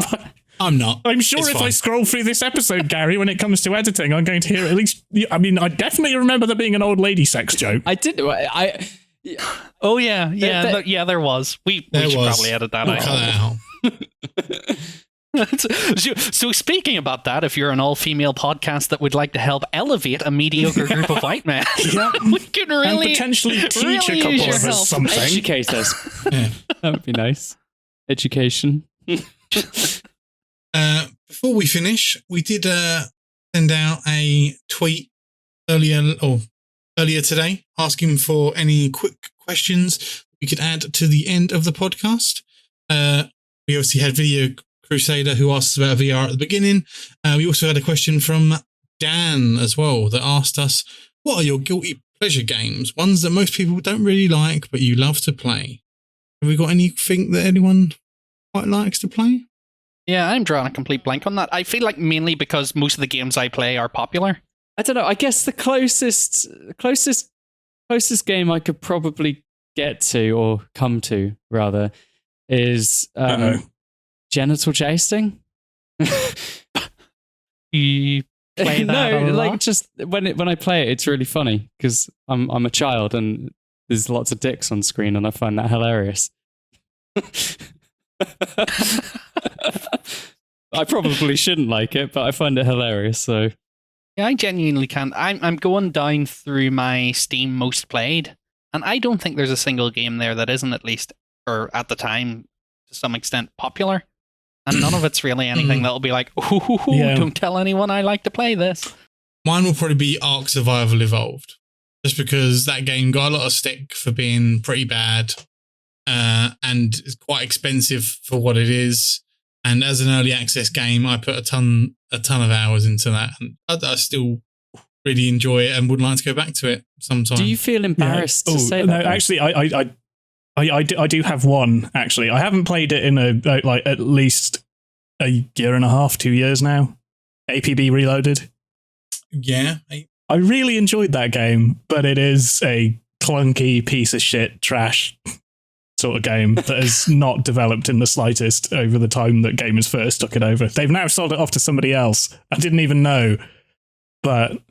I'm not. I'm sure It's if fine. I scroll through this episode, Gary, when it comes to editing, I'm going to hear at least. I mean, I definitely remember there being an old lady sex joke. I did. Oh yeah, there was. We should probably edit that We'll out. cut that out. So speaking about that, if you're an all-female podcast that would like to help elevate a mediocre group of white men, we could And really potentially teach really a couple use of your us help. something. Educate us. Yeah. That would be nice. Education. Before we finish, we did send out a tweet earlier today asking for any quick questions we could add to the end of the podcast. We obviously had Video Crusader who asked us about VR at the beginning. We also had a question from Dan as well that asked us, what are your guilty pleasure games? Ones that most people don't really like, but you love to play. Have we got anything that anyone quite likes to play? Yeah, I'm drawing a complete blank on that. I feel like mainly because most of the games I play are popular. I don't know. I guess the closest game I could probably get to or come to rather is genital jousting. You play that a lot? like just when I play it, it's really funny because I'm a child and there's lots of dicks on screen and I find that hilarious. I probably shouldn't like it, but I find it hilarious. So Yeah, I genuinely can't. I'm going down through my Steam most played, and I don't think there's a single game there that isn't at least, or at the time, to some extent, popular. And none of it's really anything that'll be like, ooh, don't tell anyone I like to play this. Mine will probably be Ark Survival Evolved, just because that game got a lot of stick for being pretty bad, and it's quite expensive for what it is. And as an early access game, I put a ton of hours into that, and I still really enjoy it and would like to go back to it sometime. do you feel embarrassed to say that? No, though? actually, I do have one. Actually, I haven't played it in at least a year and a half, 2 years now. Apb Reloaded. Yeah. I really enjoyed that game, but it is a clunky piece of shit trash sort of game that has not developed in the slightest over the time that gamers first took it over. They've now sold it off to somebody else. I didn't even know. But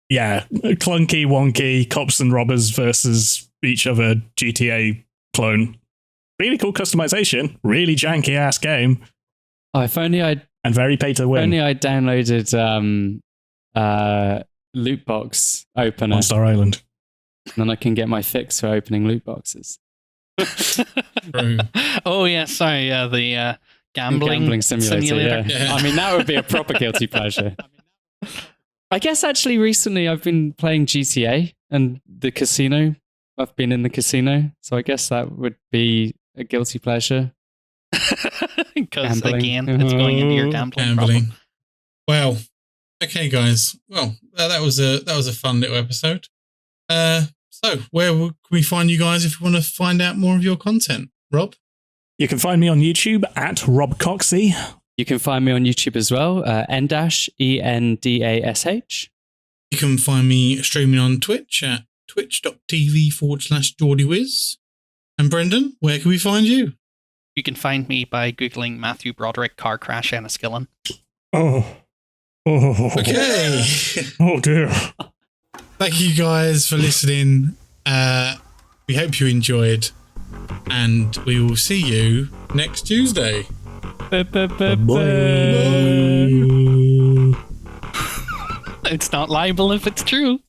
yeah, clunky, wonky, cops and robbers versus each other GTA clone. Really cool customization. Really janky ass game. Oh, if only I And very pay to win. downloaded loot box opener, on Star Island. and then I can get my fix for opening loot boxes. True. Oh yeah, sorry, the Gambling simulator. Yeah. I mean, that would be a proper guilty pleasure. I guess actually recently I've been playing GTA and the casino. I've been in the casino, so I guess that would be a guilty pleasure. Because Gambling. again, it's going into your gambling problem. Well, okay, guys. Well, that was a fun little episode. So where can we find you guys if you want to find out more of your content, Rob? You can find me on YouTube at Rob Coxey. You can find me on YouTube as well, Endash, ENDASH. You can find me streaming on Twitch at twitch.tv/JordyWiz. And Brendan, where can we find you? You can find me by Googling Matthew Broderick car crash Enniskillen. Oh. Okay. Oh dear. Thank you guys for listening. We hope you enjoyed. And we will see you next Tuesday. It's not liable if it's true.